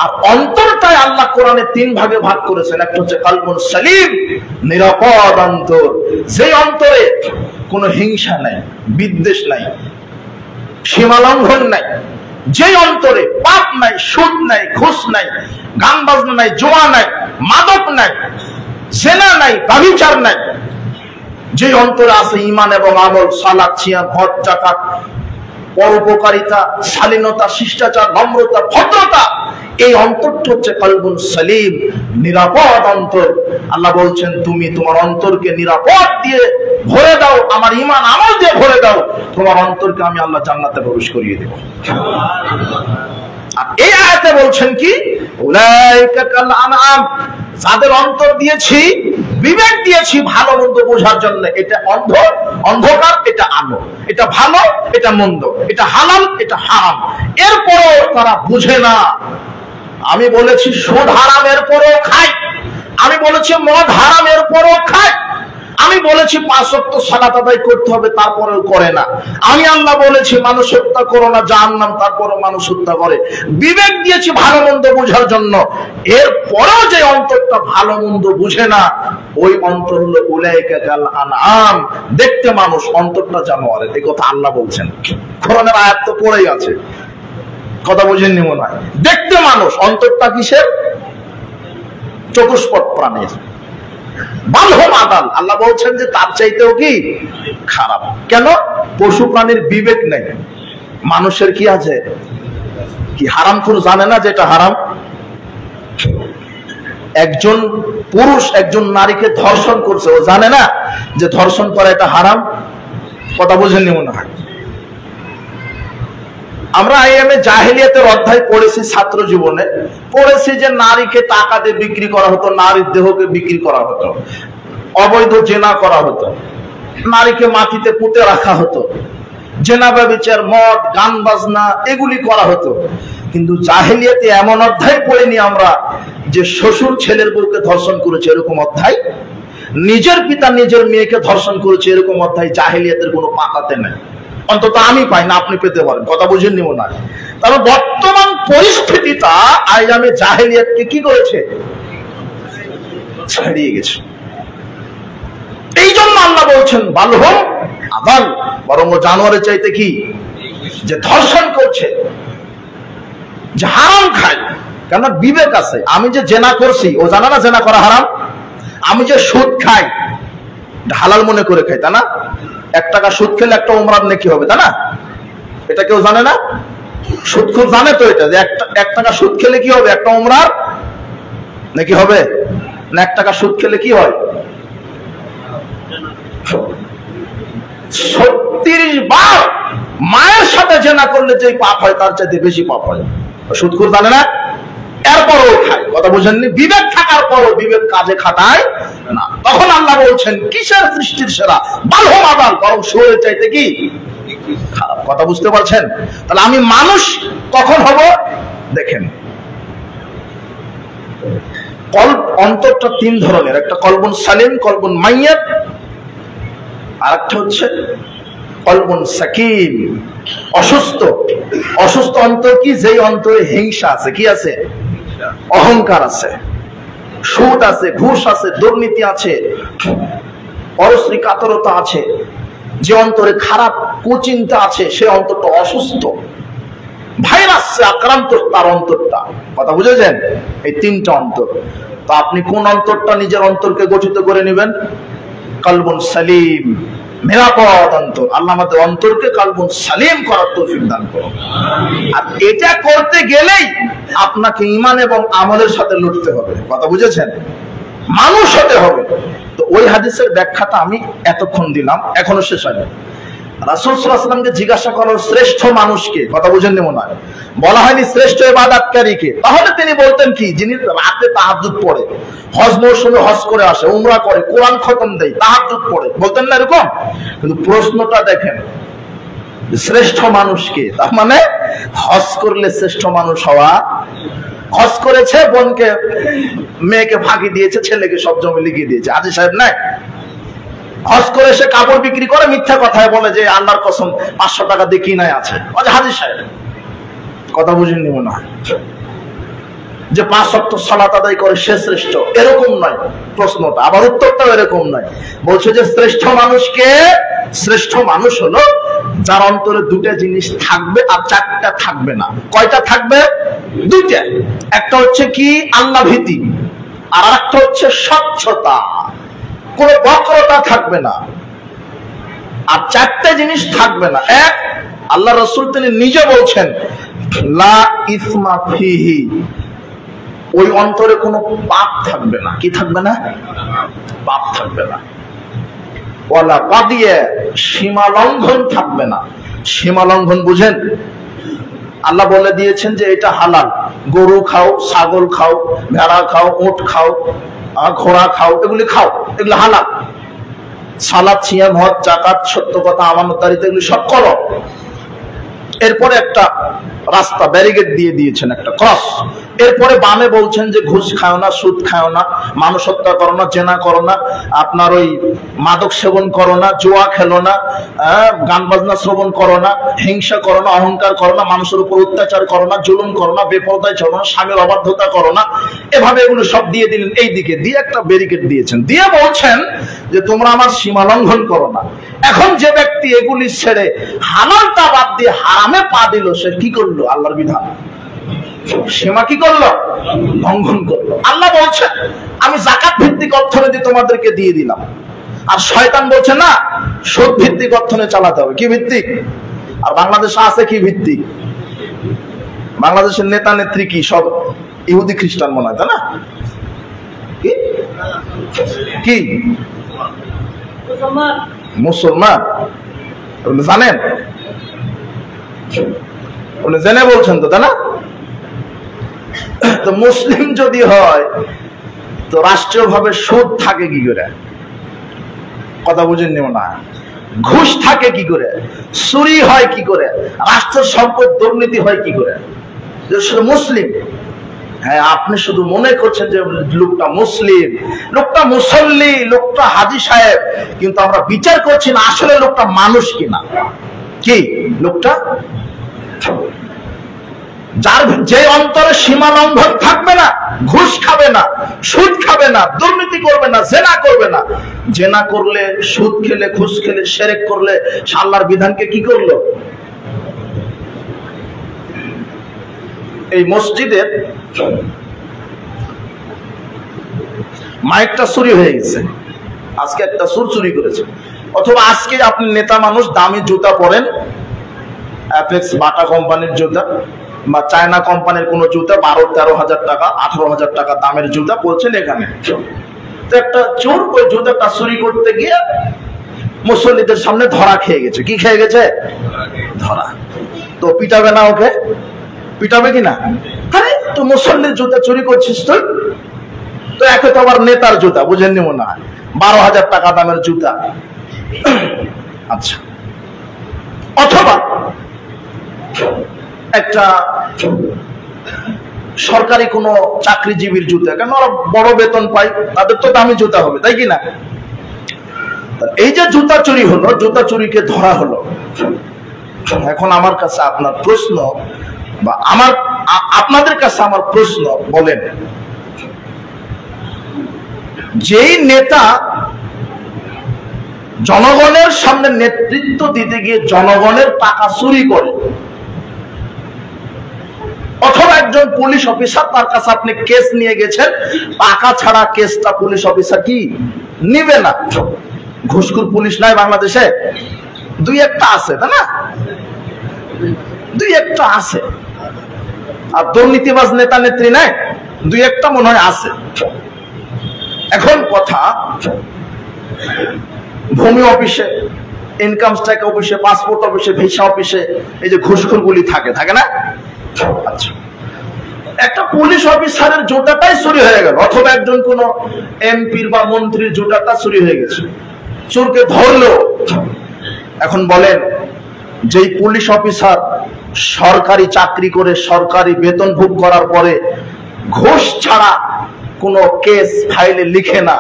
আর অন্তরটাই আল্লাহ কোরআনে তিন ভাগে ভাগ করেছেন। একটা হচ্ছে কলবুন সালিম, নিরাপদ অন্তর, যে অন্তরে কোনো হিংসা নাই, বিদ্বেষ নাই, সীমা লঙ্ঘন নাই, যে অন্তরে পাপ নাই, সুদ নাই, ঘুষ নাই, গান বাজনা নাই, জুয়া নাই, মাদক নাই, জেনা নাই, ব্যভিচার নাই, যে অন্তরে আছে ঈমান এবং আমল, সালাত সিয়াম হজ যাকাত, পরোপকারিতা, শালীনতা, শিষ্টাচার, নম্রতা, ভদ্রতা, এই অন্তরটা হচ্ছে কলবুন সালিম, নিরাপদ অন্তর। আল্লাহ বলছেন তুমি তোমার অন্তরকে নিরাপদ দিয়ে ভরে দাও, আমার ঈমান আমল দিয়ে ভরে দাও, তোমার অন্তরকে আমি আল্লাহ জান্নাতে প্রবেশ করিয়ে দেব। আর এই আয়াতে বলছেন কি? উলাইকা কাল আনআম, যাদের অন্তর দিয়েছি, বিবেক দিয়েছি ভালো মন্দ বোঝার জন্য। এটা অন্ধকার, এটা আলো, এটা ভালো, এটা মন্দ, এটা হালাল, এটা হারাম, এরপরও তারা বুঝে না। আমি বলেছি সুদ হারাম, এরপরও খায়। আমি বলেছি মদ হারাম, এরপরও খায়। আমি বলেছি 5 ওয়াক্ত সালাত আদায় করতে হবে, তারপরেও করে না। আমি আল্লাহ বলেছি মানুষ হত্যা করো না, জাহান্নাম, তারপরেও মানুষ হত্যা করে। বিবেক দিয়েছি ভালো মন্দ বোঝার জন্য, এরপরেও যে অন্তরটা ভালো মন্দ বুঝে না, ওই অন্তর হলো উলাইকা কাল আনআম। দেখতে মানুষ, অন্তরটা জানোয়ারের। এই কথা আল্লাহ বলছেন, কোরআনের আয়াত তো পড়েই আছে। কথা বুঝেননি মনে হয়? দেখতে মানুষ, অন্তরটা কিসের? চতুষ্পদ প্রাণীর। বালহুম আদাল, আল্লাহ বলছেন যে তার চাইতেও কি খারাপ। কেন? পশু প্রাণীর বিবেক নেই, মানুষের কি আছে? কি হারামখোর জানে না যেটা হারাম? একজন পুরুষ একজন নারীকে ধর্ষণ করছে, ও জানে না যে ধর্ষণ করা এটা হারাম? কথা বুঝেননি মনে হয়? আমরা আইএমএ জাহেলিয়াতের অধ্যায় পড়েছি, ছাত্র জীবনে পড়েছি যে নারীকে টাকা দিয়ে বিক্রি করা হতো, নারীর দেহকে বিক্রি করা হতো, অবৈধ জেনা করা হতো, নারীকে মাটিতে পুঁতে রাখা হতো, জেনা ব্যভিচার, মদ, গান বাজনা এগুলি করা হতো। কিন্তু জাহেলিয়াতে এমন অধ্যায় পড়িনি আমরা যে শ্বশুর ছেলের বউকে ধর্ষণ করেছে, এরকম অধ্যায় নিজের পিতা নিজের মেয়েকে ধর্ষণ করেছে, এরকম অধ্যায় জাহেলিয়াতের কোনো পাতাতে নেই। অন্তত আমি পাই না, আপনি পেতে পারেন। কথা বুঝেন নি মনে হয়? তবে বর্তমান পরিস্থিতিটা আইয়ামে জাহেলিয়াতকে কি করেছে? ছাড়িয়ে গেছে। এই জন্য আল্লাহ বলছেন বালহুম আদাল, বরং ও জানোয়ারের চাইতে কি, যে ধর্ষণ করছে, যে হারাম খায়। কেন? বিবেক আছে। আমি যে জেনা করছি, ও জানা না জেনা করা হারাম? আমি যে সুদ খাই, হালাল মনে করে খাই, তা না? 1 টাকা সুদ খেলে একটা উমরার নেকি হবে, তা না? এটা কেউ জানে না? সুদখোর জানে তো এটা, যে 1 টাকা সুদ খেলে কি হবে? একটা উমরার নেকি হবে না? 1 টাকা সুদ খেলে কি হয়? 36 বার মায়ের সাথে জেনা করলে যে পাপ হয় তার চাইতে বেশি পাপ হয়। সুদখোর জানে না, এরপরও খায়। কথা বুঝেননি? বিবেক থাকার পরও বিবেক কাজে খাটায় না। তখন আল্লাহ বলছেন কিসের সৃষ্টির সেরা? বালহুম আদাল, বরং শুয়োরের চাইতে কি খারাপ। কথা বুঝতে পারছেন? তাহলে আমি মানুষ কখন হব? দেখেন, অন্তরটা 3 ধরনের। একটা কলবুন সালিম, কলবুন মাইয়াত, আর একটা হচ্ছে কলবুন সাকিম, অসুস্থ। অসুস্থ অন্তর কি? যেই অন্তরে হিংসা আছে, কি আছে? অহংকার আছে, সুদ আছে, ঘুষ আছে, দুর্নীতি আছে, পরশ্রী কাতরতা আছে, যে অন্তরে খারাপ কুচিন্তা আছে, সে অন্তরটা অসুস্থ, ভাইরাসে আক্রান্ত তার অন্তরটা। কথা বুঝেছেন? এই 3টা অন্তর। তো আপনি কোন অন্তরটা নিজের অন্তরকে গঠিত করে নেবেন? কলবুন সালিম, নিরাপদ অন্তর। আল্লাহ আমাদের অন্তরকে কলবুন সালিম করার তৌফিক দান করুন। আর এটা করতে গেলেই আপনাকে ঈমান এবং আমলের সাথে লড়তে হবে। কথা বুঝেছেন? মানুষ হতে হবে। তো ওই হাদিসের ব্যাখ্যাটা আমি এতক্ষণ দিলাম, এখনো শেষ হয়নি। রাসূল সাল্লাল্লাহু আলাইহি ওয়াসাল্লামকে জিজ্ঞাসা করার শ্রেষ্ঠ মানুষকে, কথা বুঝেন নি মনে হয়? বলা হয়নি শ্রেষ্ঠ ইবাদতকারীকে। তাহলে তিনি বলতেন কি? যিনি রাতে তাহাজ্জুদ পড়ে, হজ মৌসুমে হজ করে আসে, উমরা করে, কোরআন খতম দেয়, তাহাজ্জুদ পড়ে, বলতেন না এরকম? কিন্তু প্রশ্নটা দেখেন, শ্রেষ্ঠ মানুষকে, তার মানে হজ করলে শ্রেষ্ঠ মানুষ হওয়া। হজ করেছে, বোনকে মেয়েকে ফাঁকি দিয়েছে, ছেলেকে সব জমি লিখিয়ে দিয়েছে, হাজী সাহেব নাই? হজ করে সে কাপড় বিক্রি করে, মিথ্যা কথায় বলে যে আল্লাহর কসম 500 টাকা দিয়ে কিনাই আছে, হাজী সাহেব। কথা বুঝেননি মনে হয়? যে 5 ওয়াক্ত সালাত আদায় করে সে শ্রেষ্ঠ, এরকম নয় প্রশ্নটা। আবার উত্তরটাও এরকম নয়। বলছে যে শ্রেষ্ঠ মানুষকে, শ্রেষ্ঠ মানুষ হলো যার অন্তরে 2টা জিনিস থাকবে আর 4টা থাকবে না। কয়টা থাকবে? 2টা। একটা হচ্ছে কি? আল্লাহ ভীতি, আর একটা হচ্ছে স্বচ্ছতা, কোনো বক্রতা থাকবে না। আর 4টা জিনিস থাকবে না। 1, আল্লাহ রাসূল তিনি নিজে বলছেন লা ইসমা ফিহি, ওই অন্তরে কোনো পাপ থাকবে না। কি থাকবে না? পাপ থাকবে না। ওয়ালা বাদিয়া, সীমা লঙ্ঘন থাকবে না। সীমা লঙ্ঘন বুঝেন? আল্লাহ বলে দিয়েছেন যে এটা হালাল, গরু খাও, ছাগল খাও, ভেড়া খাও, উট খাও, ঘোড়া খাও, এগুলি খাও, এগুলো হালাল। সালাত, সিয়াম, হজ, যাকাত, সত্য কথা, আমানতদারিতা, এগুলি সব করো। এরপরে একটা রাস্তা ব্যারিকেড দিয়ে দিয়েছেন, একটা ক্রস। এরপরে বামে বলছেন যে ঘুষ খাও না, সুদ খাও না, মানুষ হত্যা করো না, জেনা করো না, আপনার ওই মাদক সেবন করো না, জুয়া খেলো না, গান বাজনা শ্রবণ করো না, হিংসা করো না, অহংকার করো না, মানুষের উপর অত্যাচার করো না, জুলুম করো না, বেপরদায় চলো না, স্বামীর অবাধ্যতা করো না। এভাবে এগুলো সব দিয়ে দিলেন। এই দিকে দিয়ে একটা ব্যারিকেড দিয়েছেন, দিয়ে বলছেন যে তোমরা আমার সীমা লঙ্ঘন করো না। এখন যে ব্যক্তি এগুলি ছেড়ে হালালটা বাদ দিয়ে হারামে পা দিল, সে কি করলো? আল্লাহর বিধান সীমা কি করলো? লঙ্ঘন করলো। আল্লাহ বলছেন আমি যাকাত ভিত্তিক অর্থনীতি তোমাদেরকে দিয়ে দিলাম, আর শয়তান বলছে না, সুদ ভিত্তিক অর্থনীতি চালাতে হবে। কি ভিত্তিক? আর বাংলাদেশে আছে কি ভিত্তিক? বাংলাদেশের নেতা নেত্রী কি সব ইহুদি খ্রিস্টান মনে হয়, তাই না? কি মুসলমান? জানেন? উনি জেনে বলছেন তো, তাই না? তো মুসলিম যদি হয় তো রাষ্ট্রীয় ভাবে সুদ থাকে কি করে? কথা বুঝেননি মনে হয়? ঘুষ থাকে কি করে? চুরি হয় কি করে? রাষ্ট্র সম্পদ দুর্নীতি হয় কি করে? শুধু মুসলিম। হ্যাঁ, আপনি শুধু মনে করছেন যে লোকটা মুসলিম, লোকটা মুসল্লি, লোকটা হাজী সাহেব, কিন্তু আমরা বিচার করছি না আসলে লোকটা মানুষ কিনা। কি লোকটা? যার যে অন্তরে সীমা লঙ্ঘন থাকবে না, ঘুষ খাবে না, সুদ খাবে না, দুর্নীতি করবে না, জেনা করবে না। জেনা করলে, সুদ খেলে, ঘুষ খেলে, শিরক করলে আল্লাহর বিধানকে কি করলো? এই মসজিদের মাইকটা চুরি হয়ে গেছে, আজকে একটা সুর চুরি করেছে। অথবা আজকে আপনি নেতা মানুষ, দামি জুতা পরেন, অ্যাপেক্স বাটা কোম্পানির জুতা বা চায়না কোম্পানির কোন জুতা, 12-13 হাজার টাকা, 18 হাজার টাকা দামের জুতা পরছেন এখানে। তো একটা চোর ওই জুতাটা চুরি করতে গিয়ে মুসল্লিদের সামনে ধরা খেয়ে গেছে। কি খেয়ে গেছে? ধরা। তো পিটাবে না ওকে? পিটাবে কিনা? আরে তো মুসল্লির জুতা চুরি করছিস তুই, তো একে তো আবার নেতার জুতা, বুঝেননি মনে হয়, 12,000 টাকা দামের জুতা। আচ্ছা, অথবা একটা সরকারি কোন চাকরিজীবীর জুতা, কেন ওরা বড় বেতন পায়, তাদের তো দামি জুতা হবে, তাই কি না? এই যে জুতা চুরি হলো, জুতা চুরিকে ধরা হলো। এখন আমার কাছে আপনার প্রশ্ন, বা আপনাদের কাছে আমার প্রশ্ন, বলেন যেই নেতা জনগণের সামনে নেতৃত্ব দিতে গিয়ে জনগণের টাকা চুরি করে, অথবা একজন পুলিশ অফিসার, তার কাছে আপনি কেস নিয়ে গেছেন, টাকা ছাড়া কেসটা পুলিশ অফিসার কি নিবে না? ঘুষখোর পুলিশ নাই বাংলাদেশে? দুই একটা আছে, তাই না? দুই একটা আছে। আর দুর্নীতিবাজ নেতা নেত্রী নাই? দুই একটা মনে হয় আছে। এখন কথা, ভূমি অফিসে, ইনকাম ট্যাক্স অফিসে, পাসপোর্ট অফিসে, ভিসা অফিসে এই যে ঘুষখোরগুলি থাকে, থাকে না? আচ্ছা, একটা পুলিশ অফিসারের জুতাটাই চুরি হয়ে গেল, অথবা একজন কোন এমপির বা মন্ত্রীর জুতাটা চুরি হয়ে গেছে, চোরকে ধরলো। এখন বলেন, যেই পুলিশ অফিসার সরকারি চাকরি করে সরকারি বেতন ভোগ করার পরে ঘুষ ছাড়া কোনো কেস ফাইলে লিখে না,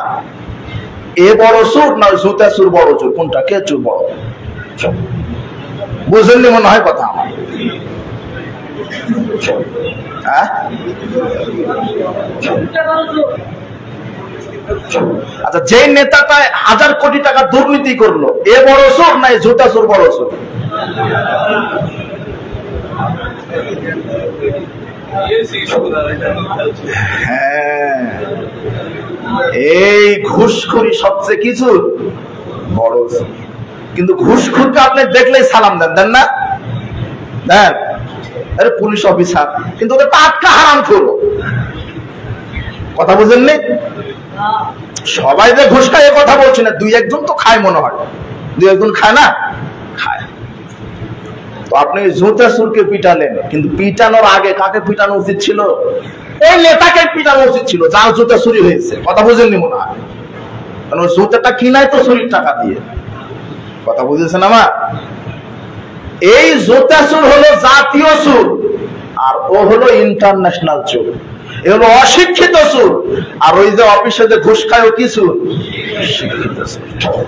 এ বড় চোর না জুতা চোর বড় চোর? কোনটা? কে চোর বড়? বুঝলেন মনে হয় কথা আমার? আচ্ছা, যে নেতাটা 1000 কোটি টাকা দুর্নীতি করলো, এ বড় চোর না জুতা চোর বড় চোর? হ্যাঁ, এই ঘুষখোরি সবচেয়ে কিছু বড় চোর। কিন্তু ঘুষখোরকে আপনি দেখলেই সালাম দেন, দেন না? দেন? আরে পুলিশ অফিসার, কিন্তু ওদের টাটকা হারাম করবো। কথা বুঝেননি? সবাই যে ঘুষ খায় এ কথা বলছি না, দুই একজন তো খায় মনে হয়, দুই একজন খায় না? খায়। তো আপনি জুতা চোরকে পিটালেন, কিন্তু পিটানোর আগে কাকে পিটানো উচিত ছিল? ওই নেতাকে পিটানো উচিত ছিল যার জুতা চুরি হয়েছে। কথা বুঝেননি মনে হয়? কারণ ওই জুতাটা কিনাই তো চুরির টাকা দিয়ে। কথা বুঝেছেন আমার? এই জুতা চোর হলো জাতীয় চোর, আর ও হলো ইন্টারন্যাশনাল চোর। এ হলো অশিক্ষিত চোর। আর ওই যে অফিসে যে ঘুষ খায়, ও কি চোর? শিক্ষিত চোর।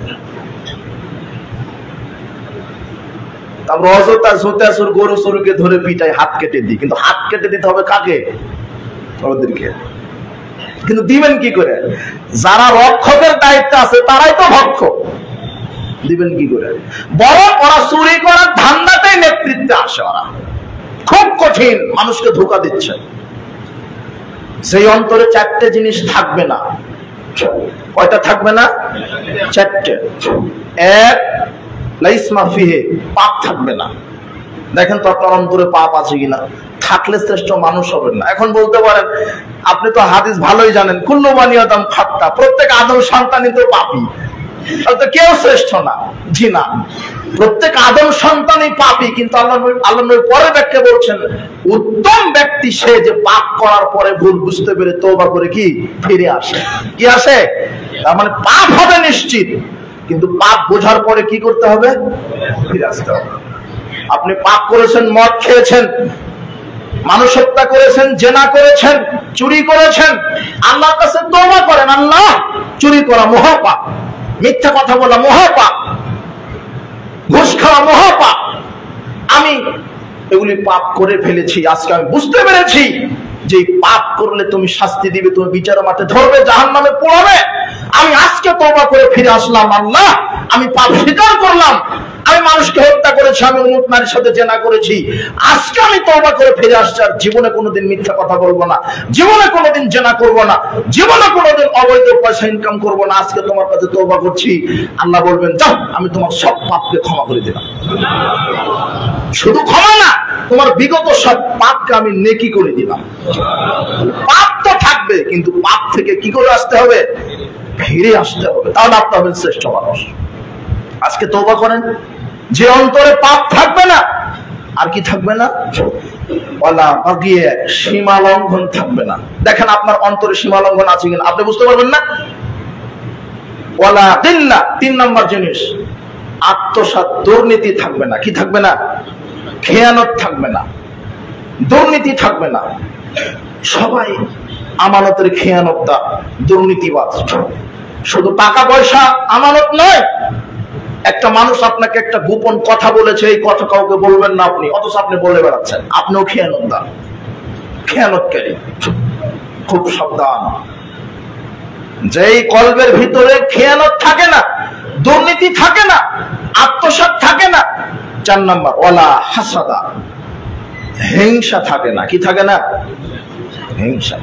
তারপর অযথা জুতা চোর, গরু চোরকে ধরে পিটায়, হাত কেটে দিই। কিন্তু হাত কেটে দিতে হবে কাকে? ওদেরকে। কিন্তু দিবেন কি করে? যারা রক্ষকের দায়িত্ব আছে তারাই তো ভক্ষক, দিবেন কি করে? বরং ওরা চুরি করার ধান্দাতেই নেতৃত্বে আসে। ওরা খুব কঠিন, মানুষকে ধোঁকা দিচ্ছে। সেই অন্তরে 4টে জিনিস থাকবে না। কয়টা থাকবে না? 4টে। এক, লাইসমা ফিহে, পাপ থাকবে না। দেখেন তো আপনার অন্তরে পাপ আছে কিনা। থাকলে শ্রেষ্ঠ মানুষ হবেন না। এখন বলতে পারেন, আপনি তো হাদিস ভালোই জানেন, কুল্লু বানি আদম খাত্তা, প্রত্যেক আদম সন্তানই তো পাপী, তো কেউ শ্রেষ্ঠ না। জি না, প্রত্যেক আদম সন্তানই পাপী, কিন্তু আল্লাহ নবী পরে ব্যাখ্যা বলছেন, উত্তম ব্যক্তি সে যে পাপ করার পরে ভুল বুঝতে পেরে তওবা করে কি ফিরে আসে। কি আসে? তার মানে পাপ হবে নিশ্চিত, কিন্তু পাপ বোঝার পরে কি করতে হবে? ফিরে আসতে হবে। আপনি পাপ করেছেন, মদ খেয়েছেন, মানুষ হত্যা করেছেন, জেনা করেছেন, চুরি করেছেন, আল্লাহর কাছে তওবা করেন, আল্লাহ চুরি করা মহাপাপ, মিথ্যা কথা বলা মহাপাপ, ঘুষ খাওয়া মহাপাপ, আমি এগুলি পাপ করে ফেলেছি। আজকে আমি বুঝতে পেরেছি যে পাপ করলে তুমি শাস্তি দিবে, তুমি বিচার মাঠে ধরবে, জাহান্নামে পোড়াবে। আমি আজকে তওবা করে ফিরে আসলাম, আল্লাহ আমি পাপ স্বীকার করলাম, আমি মানুষকে হত্যা করেছি, আমি অমুক নারীর সাথে জেনা করেছি, আজকে আমি তওবা করে ফিরে আসছি, আর জীবনে কোনোদিন মিথ্যা কথা বলবো না, জীবনে কোনোদিন জেনা করব না, জীবনে কোনোদিন অবৈধ পয়সা ইনকাম করব না, আজকে তোমার কাছে তওবা করছি। আল্লাহ বলবেন যাও, আমি তোমার সব পাপকে ক্ষমা করে দিলাম। শুধু ক্ষমা না, তোমার বিগত সব পাপকে আমি নেকি করে দিলাম। পাপ তো থাকবে, কিন্তু পাপ থেকে কি করে আসতে হবে? ফিরে আসতে হবে, তাহলে আপনি হবেন শ্রেষ্ঠ মানুষ। আজকে তওবা করেন, যে অন্তরে পাপ থাকবে না, আর কি থাকবে না? ওয়ালা বাগিয়ে, সীমা লঙ্ঘন থাকবে না। দেখেন আপনার অন্তরে সীমা লঙ্ঘন আছে কিনা আপনি বুঝতে পারবেন না। ওয়ালা দিল্লা, 3 নম্বর জিনিস, আত্মসাৎ, দুর্নীতি থাকবে না। কি থাকবে না? খেয়ানত থাকবে না, দুর্নীতি থাকবে না। সবাই আমানতের খেয়ানতটা, দুর্নীতিবাজ। শুধু টাকা পয়সা আমানত নয়, একটা মানুষ আপনাকে একটা গোপন কথা বলেছে, এই কথা কাউকে বলবেন না আপনি, অথচ আপনি বলে বেড়াচ্ছেন, আপনিও খেয়ানতদার, খেয়ানতকারী। খুব সাবধান। যেই কলবের ভিতরে খেয়ানত থাকে না, দুর্নীতি থাকে না, আত্মসাৎ থাকে না, 4 নম্বর ওয়ালা হাসাদা, হিংসা থাকে না। কি থাকে না? হিংসা।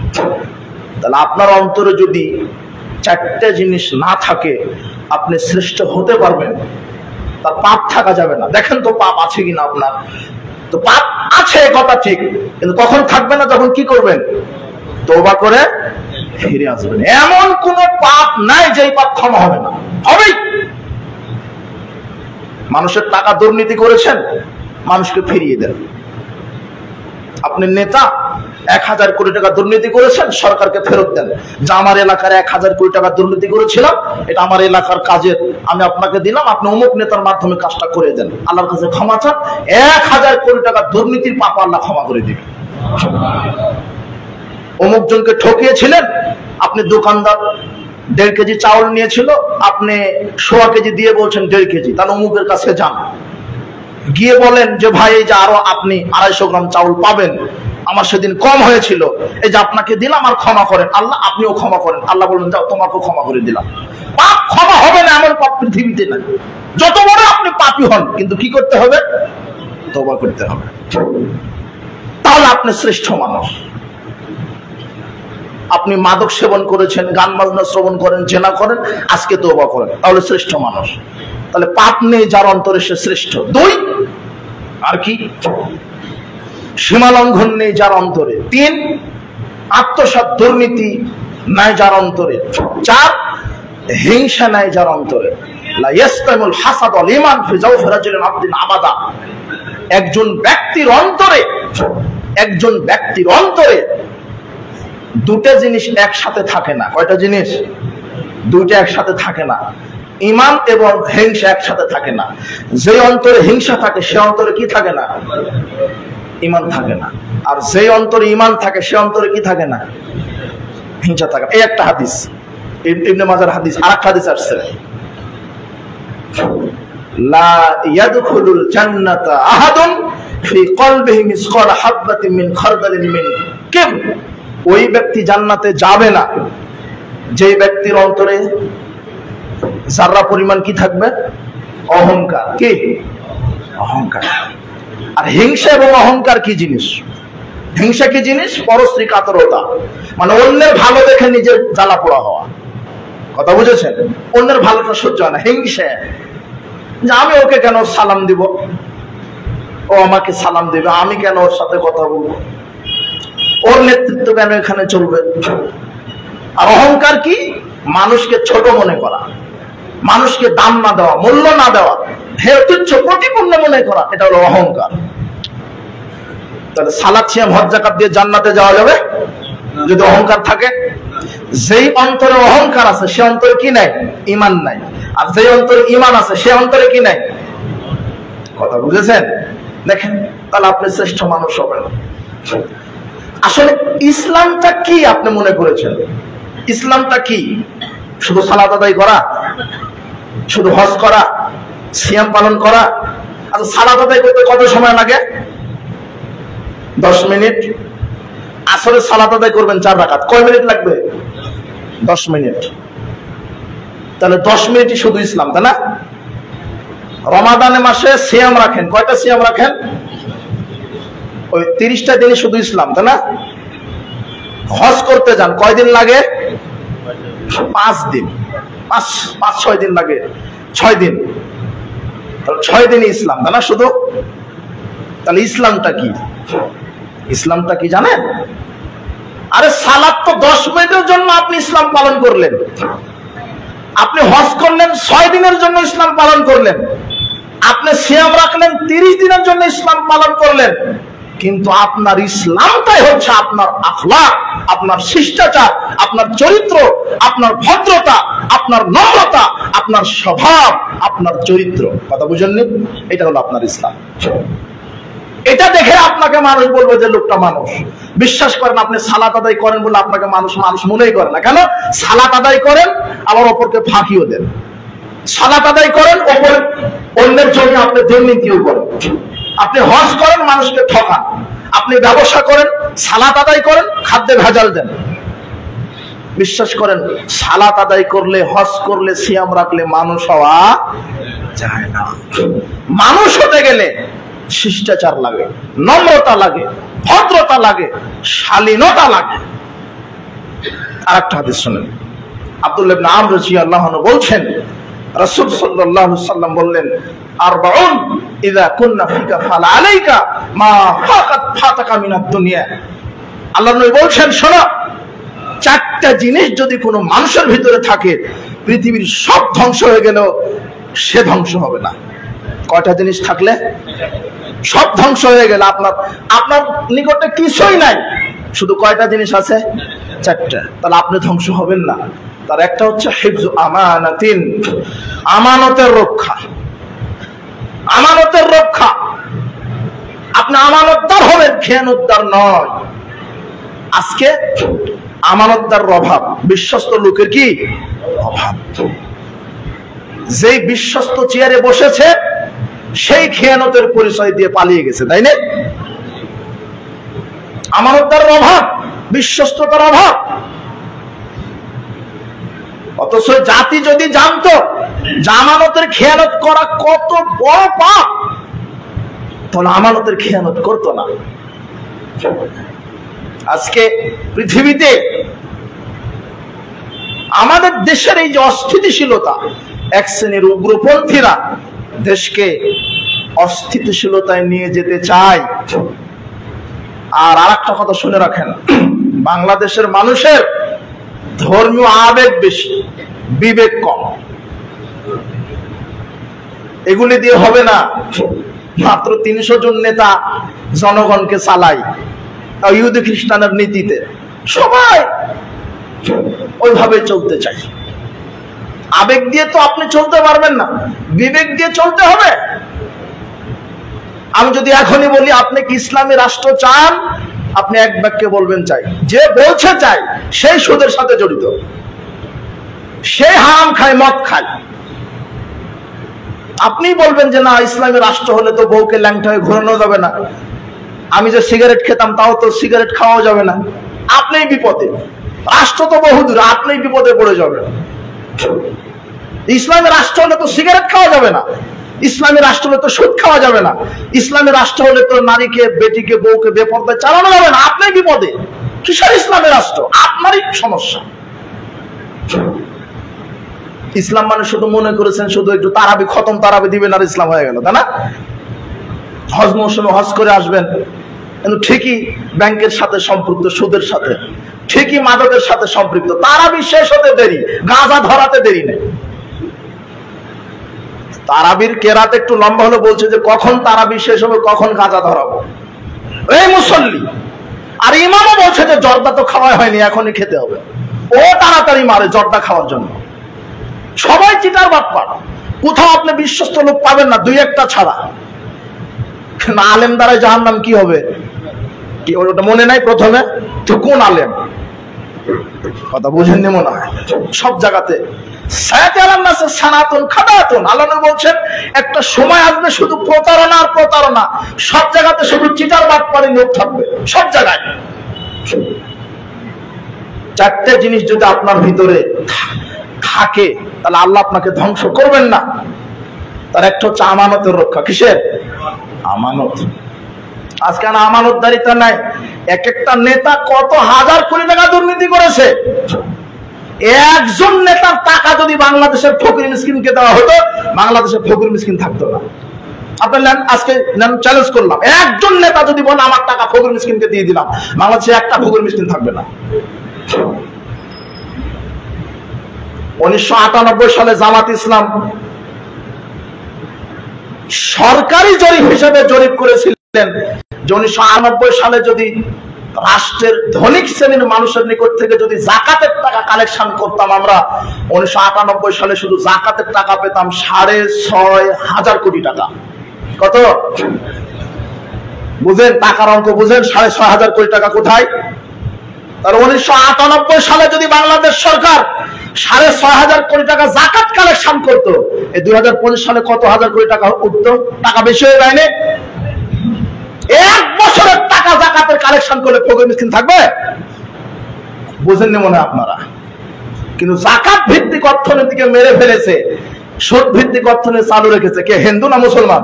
তাহলে আপনার অন্তরে যদি 4টে জিনিস না থাকে, আপনি শ্রেষ্ঠ হতে পারবেন। তার পাপ থাকা যাবে না। দেখেন তো পাপ আছে কিনা আপনার। তো পাপ আছে কথা ঠিক, কিন্তু কখন থাকবে না? যখন কি করবেন? তওবা করে ফিরে আসবেন। এমন কোন পাপ নাই যে পাপ ক্ষমা হবে না, হবেই। মানুষের টাকা দুর্নীতি করেছেন, মানুষকে ফিরিয়ে দেন। আপনি নেতা, 1000 কোটি টাকা দুর্নীতি করেছেন, সরকারকে ফেরত দেন, যে আমার এলাকার 1000 কোটি টাকা দুর্নীতি করেছিলাম, এটা আমার এলাকার কাজের, আমি আপনাকে দিলাম, আপনি অমুক নেতার মাধ্যমে কাজটা করে দেন। আল্লাহর কাছে ক্ষমা চান, 1000 কোটি টাকা দুর্নীতির পাপ আল্লাহ ক্ষমা করে দিবেন। অমুক জনকে ঠকিয়েছিলেন, আপনি দোকানদার 1.5 কেজি চাউল নিয়েছিল, আপনি 1.25 কেজি দিয়ে বলছেন 1.5 কেজি, তাহলে অমুকের কাছে যান, গিয়ে বলেন যে ভাই এই যে আরো আপনি 250 গ্রাম চাউল পাবেন, আমার সেদিন কম হয়েছিল, এই যে আপনাকে দিলাম, আর ক্ষমা করেন আল্লাহ, আপনিও ক্ষমা করেন। আল্লাহ বলবেন যাও, তোমাকেও ক্ষমা করে দিলাম। পাপ ক্ষমা হবে না এমন পাপ পৃথিবীতে নাই, যত বড় আপনি পাপী হন, কিন্তু কি করতে হবে? তওবা করতে হবে। তাহলে আপনি শ্রেষ্ঠ মানুষ। আপনি মাদক সেবন করেছেন, গান বাজনা শ্রবণ করেন, জেনা করেন, আজকে তওবা করেন, তাহলে শ্রেষ্ঠ মানুষ। তাহলে পাপ নেই যার অন্তরে, সে শ্রেষ্ঠ। 2, আর কি? সীমা লঙ্ঘন নেই যার অন্তরে। 3, আত্মসাৎ, দুর্নীতি নাই যার অন্তরে। 4, হিংসা নাই যার অন্তরে। লা ইয়াস্তামুল হাসাদ ওয়াল ঈমান ফি জাওফি রাজুলিন আবদিন আবাদা। একজন ব্যক্তির অন্তরে 2টা জিনিস একসাথে থাকে না। কয়টা জিনিস? 2টা একসাথে থাকে না। ঈমান এবং হিংসা একসাথে থাকে না। যে অন্তরে হিংসা থাকে, সে অন্তরে কি থাকে না? ঈমান থাকে না। আর যে অন্তরে ঈমান থাকে, সে অন্তরে কি থাকে না? হিংসা থাকে। এই একটা হাদিস, ইবনে মাজার হাদিস। আরেকটা হাদিস আসছে, লা ইয়াদখুলুল জান্নাতা আহাদুন ফি কলবিহি মিসকাল হাববাতিন মিন খারদালিন মিন কিবর। ওই ব্যক্তি জান্নাতে যাবে না যে ব্যক্তির অন্তরে যারা পরিমাণ কি থাকবে? অহংকার। কি? অহংকার। আর হিংসা এবং অহংকার কি জিনিস? হিংসা কি জিনিস? পরশ্রী কাতরতা, মানে অন্যের ভালো দেখে নিজের জ্বালা পোড়া হওয়া। কথা বুঝেছেন? অন্যের ভালোটা সহ্য হয় না। হিংসা, যে আমি ওকে কেন সালাম দিব, ও আমাকে সালাম দিবে, আমি কেন ওর সাথে কথা বলবো, ওর নেতৃত্ব কেন এখানে চলবে। আর অহংকার কি? মানুষকে ছোট মনে করা, মানুষকে দাম না দেওয়া, মূল্য না দেওয়া, হেয় তুচ্ছ প্রতিপূর্ণ মনে করা, এটা হলো অহংকার। তাহলে সালাত, সিয়াম, হজ, যাকাত দিয়ে জান্নাতে যাওয়া যাবে যদি অহংকার থাকে? যেই অন্তরে অহংকার আছে, সে অন্তরে কি নাই? ঈমান নাই। আর যেই অন্তরে ঈমান আছে, সে অন্তরে কি নাই? কথা বুঝেছেন? দেখেন, তাহলে আপনি শ্রেষ্ঠ মানুষ হবেন। আসলে ইসলামটা কি আপনি মনে করেছেন? ইসলামটা কি? শুধু সালাত আদায় করা, শুধু হজ করা, সিয়াম পালন করা? আচ্ছা, সালাত আদায় করতে কত সময় লাগে? 10 মিনিট। আসলে সালাত আদায় করবেন 4 রাকাত, কয় মিনিট লাগবে? 10 মিনিট। তাহলে 10 মিনিটই শুধু ইসলাম, তাই না? রমাদানে মাসে সিয়াম রাখেন, কয়টা সিয়াম রাখেন? ওই 30টা দিনই শুধু ইসলাম, তাই না? হজ করতে যান, কয়দিন লাগে? 5 দিন, 5-6 দিন লাগে, 6 দিন। 6 দিনই ইসলাম, তাই না? শুধু। তাহলে ইসলামটা কি? ইসলামটা কি জানেন? আরে সালাত তো 10 মিনিটের জন্য আপনি ইসলাম পালন করলেন, আপনি হজ করলেন 6 দিনের জন্য ইসলাম পালন করলেন, আপনি সিয়াম রাখলেন 30 দিনের জন্য ইসলাম পালন করলেন, কিন্তু আপনার ইসলামটাই হচ্ছে আপনার আখলাক, আপনার শিষ্টাচার, আপনার চরিত্র, আপনার ভদ্রতা, আপনার নম্রতা, আপনার স্বভাব, আপনার চরিত্র। কথা বুঝেননি? এটা হলো আপনার ইসলাম। এটা দেখে আপনাকে মানুষ বলবে যে লোকটা মানুষ। বিশ্বাস করেন, আপনি সালাত আদায় করেন বলে আপনাকে মানুষ মনেই করে না। কেন? সালাত আদায় করেন আবার অপরকে ফাঁকিও দেন, সালাত আদায় করেন অপর অন্যের জন্য আপনি দুর্নীতিও করেন, আপনি হজ করেন মানুষকে ঠকান, আপনি ব্যবসা করেন, সালাত আদায় করেন, খাদ্যে ভেজাল দেন। বিশ্বাস করেন, সালাত আদায় করলে, হজ করলে, সিয়াম রাখলে মানুষ হওয়া যায় না। মানুষ হতে গেলে শিষ্টাচার লাগে, নম্রতা লাগে, ভদ্রতা লাগে, শালীনতা লাগে। আরেকটা হাদিস শুনেন, আব্দুল্লাহ ইবনে আমর রাদিয়াল্লাহু আনহু বলছেন, রাসূল সাল্লাল্লাহু আলাইহি ওয়াসাল্লাম বললেন, আরবাউন ইযা কুননা ফিকা ফালা আলাইকা মা ফাকাত ফাতাকা মিনাদ দুনিয়া। আল্লাহর নবী বলছেন, শোনো, 4টা জিনিস যদি কোনো মানুষের ভিতরে থাকে, পৃথিবীর সব ধ্বংস হয়ে গেলেও সে ধ্বংস হবে না। কয়টা জিনিস থাকলে? সব ধ্বংস হয়ে গেলে আপনার নিকটে কিছুই নাই, শুধু কয়টা জিনিস আছে? 4টা। তাহলে আপনি ধ্বংস হবেন না। তার একটা হচ্ছে হিফজু আমানাতিন, আমানতের রক্ষা। আমানতের রক্ষা, আপনি আমানতদার হবেন, খেয়ানতদার নয়। আজকে আমানতদার অভাব, বিশ্বস্ত লোকের কি অভাব। যেই বিশ্বস্ত চেয়ারে বসেছে সেই খেয়ানতের পরিচয় দিয়ে পালিয়ে গেছে, তাই না? আমানতদার অভাব, বিশ্বস্ততার অভাব। অথচ জাতি যদি জানতো যে আমানতের খেয়ানত করা কত বড় পাপ, তাহলে আমানতের খেয়ানত করতো না। আজকে পৃথিবীতে আমাদের দেশের এই যে অস্থিতিশীলতা, এক শ্রেণীর উগ্রপন্থীরা দেশকে অস্থিতিশীলতায় নিয়ে যেতে চায়। আর আরেকটা কথা শুনে রাখেন, বাংলাদেশের মানুষের ধর্মীয় আবেগ বেশি, বিবেক কম। এগুলি দিয়ে হবে না। মাত্র 300 জন নেতা জনগণকে চালায় ইহুদি খ্রিস্টানের নীতিতে, সবাই ওইভাবে চলতে চাই। আবেগ দিয়ে তো আপনি চলতে পারবেন না, বিবেক দিয়ে চলতে হবে। আমি যদি এখনই বলি আপনি কি ইসলামী রাষ্ট্র চান, আপনি এক বাক্যে বলবেন চাই। যে বলছে চাই সেই সুদের সাথে জড়িত, সে হারাম খায়, মদ খায়। আপনি বলবেন যে না, ইসলামী রাষ্ট্র হলে তো বউকে ল্যাংটা হয়ে ঘোরানো যাবে না, আমি যে সিগারেট খেতাম তাও তো সিগারেট খাওয়া যাবে না। আপনিই বিপদে, রাষ্ট্র তো বহুদূর, আপনিই বিপদে পড়ে যাবেন। ইসলামী রাষ্ট্র হলে তো সিগারেট খাওয়া যাবে না, ইসলামী রাষ্ট্র হলে তো সুদ খাওয়া যাবে না, ইসলামী রাষ্ট্র হলে তো নারীকে, বেটিকে, বউকে বেপরদায় চালানো যাবে না। আপনি বিপদে। কিসের ইসলামী রাষ্ট্র? আপনারই সমস্যা। ইসলাম মানে শুধু মনে করেছেন শুধু একটু তারাবি, খতম তারাবি দিবেন আর ইসলাম হয়ে গেল, তাই না? হজ মৌসুমে হজ করে আসবেন, কিন্তু ঠিকই ব্যাংকের সাথে সম্পৃক্ত, সুদের সাথে, ঠিকই মাদকের সাথে সম্পৃক্ত। তারাবি শেষ হতে দেরি, গাঁজা ধরাতে দেরি নেই। তারাবির কেরাত একটু লম্বা হলে বলছে যে কখন তারাবি শেষ হবে, কখন গাঁজা ধরাবো, এই মুসল্লি। আর ইমামও বলছে যে জর্দা তো খাওয়া হয়নি, এখনই খেতে হবে। ও তাড়াতাড়ি মারে জর্দা খাওয়ার জন্য। সবাই চিটার বাটপার, কোথাও আপনি বিশ্বস্ত লোক পাবেন না, 2-1টা ছাড়া। আলেম দ্বারা জাহান্নাম কি হবে? কি ওটা মনে নাই প্রথমে? তো কোন আলেম? কথা বুঝেননি মনে হয়। সব জায়গাতে আল্লাহ বলছেন একটা সময় আসবে শুধু প্রতারণা আর প্রতারণা, সব জায়গাতে শুধু চিটার বাটপারি লোক থাকবে, সব জায়গায়। চারটে জিনিস যদি আপনার ভিতরে থাকে তাহলে আল্লাহ আপনাকে ধ্বংস করবেন না। তার একটা হচ্ছে আমানতের রক্ষা। কিসের আমানত? আজকে না আমানতদারিতা নাই। এক একটা নেতা কত হাজার কোটি টাকা দুর্নীতি করেছে। একজন নেতার টাকা যদি বাংলাদেশের ফকির মিসকিনকে দেওয়া হতো, বাংলাদেশের ফকির মিসকিন থাকতো না। আপনার আজকে চ্যালেঞ্জ করলাম, একজন নেতা যদি বলেন আমার টাকা ফকির মিসকিনকে দিয়ে দিলাম, বাংলাদেশে একটা ফকির মিসকিন থাকবে না। 1998 সালে জামাত ইসলাম সরকারি জরিপ হিসেবে জরিপ করেছিলেন যে 1998 সালে যদি রাষ্ট্রের ধনিক শ্রেণীর মানুষের নিকট থেকে যদি যাকাতের টাকা কালেকশন করতাম আমরা, 1998 সালে শুধু যাকাতের টাকা পেতাম 6,500 কোটি টাকা। কত বুঝেন? টাকার অঙ্ক বুঝেন? 6,500 কোটি টাকা কোথায়? আর 1998 সালে যদি বাংলাদেশ সরকার 6,500 কোটি টাকা যাকাত কালেকশন করতো, এই 2025 সালে কত হাজার কোটি টাকা উঠতো? টাকা বেশি হয়ে যায়নি? এক বছরের টাকা যাকাতের কালেকশন করলে ফকির মিসকিন থাকবে? বুঝেননি মনে আপনারা? কিন্তু যাকাত ভিত্তিক অর্থনীতিকে মেরে ফেলেছে, সুদ ভিত্তিক অর্থনীতি চালু রেখেছে কে? হিন্দু না মুসলমান?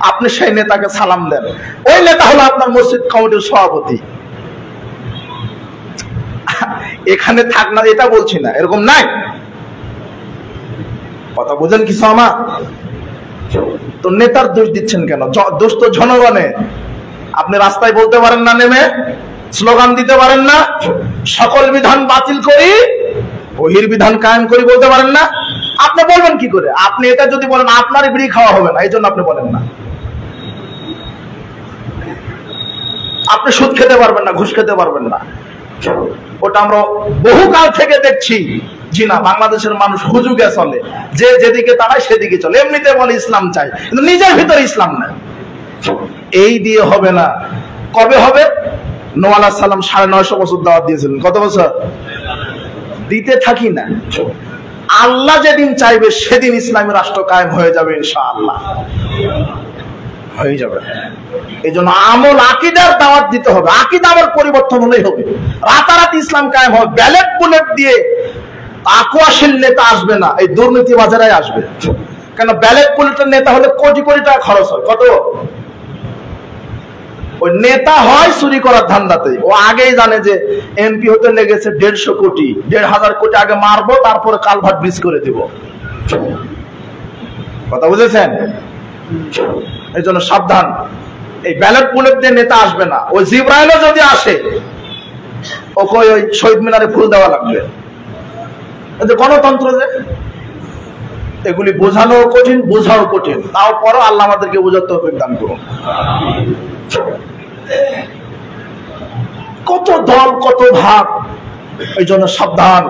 আপনি সেই নেতাকে সালাম দেন, ওই নেতা হলো আপনার মসজিদ কমিটির সভাপতি। এখানে থাক না এটা বলছি না, এরকম নাই। কথা বুঝেন কিছু আমার? তো নেতার দোষ দিচ্ছেন কেন? দোষ তো জনগণের। আপনি রাস্তায় বলতে পারেন না, নেমে স্লোগান দিতে পারেন না, সকল বিধান বাতিল করি ওহির বিধান কায়েম করি বলতে পারেন না? আপনি বলবেন কি করে? আপনি এটা যদি বলেন আপনারই বিড়ি খাওয়া হবে না, এই জন্য আপনি বলেন না। আপনি সুদ খেতে পারবেন না, ঘুষ খেতে পারবেন না, ওটা আমরা বহুকাল থেকে দেখছি। জি না, বাংলাদেশের মানুষ হুজুগে চলে, যে যেদিকে তারাই সেদিকে চলে। এমনিতে বলে ইসলাম চাই, কিন্তু নিজের ভিতরে ইসলাম নাই। এই দিয়ে হবে না। কবে হবে? নূহ আলাইহিস সালাম 950 বছর দাওয়াত দিয়েছিলেন। কত বছর? দিতে থাকি না। আল্লাহ যেদিন চাইবে সেদিন ইসলামী রাষ্ট্র কায়েম হয়ে যাবে ইনশাআল্লাহ, হয়ে যাবে। এই জন্য আমল আকীদার দাওয়াত দিতে হবে। আকীদা আমার পরিবর্তন হলেই হবে। রাতারাতি ইসলাম কায়েম হবে। ব্যালেট বুলেট দিয়ে আকোয়াশীল নেতা আসবে না, এই দুর্নীতি বাজারে আসবে। কেন? ব্যালেট বুলেটের নেতা হলে কোটি কোটি টাকা খরচ হয়। কত? ওই নেতা হয় চুরি করার ধান্দাতে। ও আগেই জানে যে এমপি হতে লেগেছে 150 কোটি, 1,500 কোটি আগে মারবো, তারপরে কালভার্ট ব্রিজ করে দিব। কথা বুঝেছেন? এই জন্য সাবধান। এই ব্যালট বুলেট দিয়ে নেতা আসবে না। ওই জিব্রাইলও যদি আসে, ওকে ওই শহীদ মিনারে ফুল দেওয়া লাগবে। গণতন্ত্র যে এগুলি বোঝানো কঠিন, বোঝাও কঠিন, তাও পরও আল্লাহ আমাদেরকে বোঝার তৌফিক দান করুন। কত দল, কত ভাগ, এই জন্য সাবধান।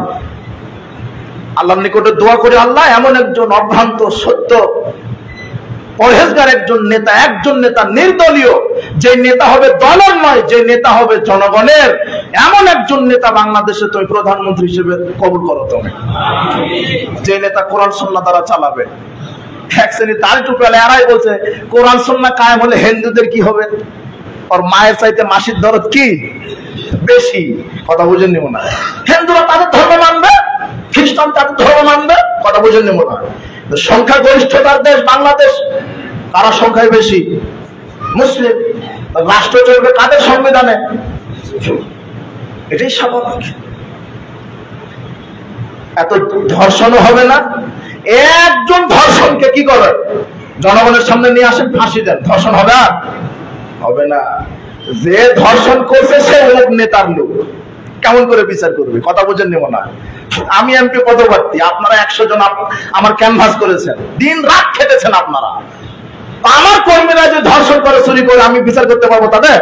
আল্লাহর নিকটে দোয়া করে, আল্লাহ এমন একজন অভ্রান্ত সত্য পরহেজগার একজন নেতা নির্দলীয়, যে নেতা হবে দলের নয়, যে নেতা হবে জনগণের, এমন একজন নেতা বাংলাদেশে তুমি প্রধানমন্ত্রী হিসেবে কবুল করো। তুমি যে নেতা কোরআন সুন্নাহ দ্বারা চালাবে। এক শ্রেণী দাড়ি টুপিওয়ালা এরাই বলছে কোরআন সুন্নাহ কায়েম হলে হিন্দুদের কি হবে? ওর মায়ের চাইতে মাসির দরদ কি বেশি। কথা বুঝেননি মনে হয়? হিন্দুরা তাদের ধর্ম মানবে, খ্রিস্টান তাদের ধর্ম মানবে। কথা বুঝেননি মনে হয়? সংখ্যা গরিষ্ঠতার দেশ বাংলাদেশ, কারা সংখ্যায় বেশি? মুসলিম। রাষ্ট্র চলবে কাদের সংবিধানে? এটাই স্বাভাবিক। এত ধর্ষণও হবে না। একজন ধর্ষণকে কি করে? জনগণের সামনে নিয়ে আসেন, ফাঁসি দেন। ধর্ষণ হবে? আর হবে না। যে ধর্ষণ করছে সে লোক নেতার লোক, কেমন করে বিচার করবে? কথা বুঝেননি মনে হয়? আমি এমপি পদপ্রার্থী, আপনারা 100 জন আমার ক্যানভাস করেছেন, দিন রাত খেটেছেন আপনারা। আমার কর্মীরা যে ধর্ষণ করে, চুরি করে, আমি বিচার করতে পারবো তাদের?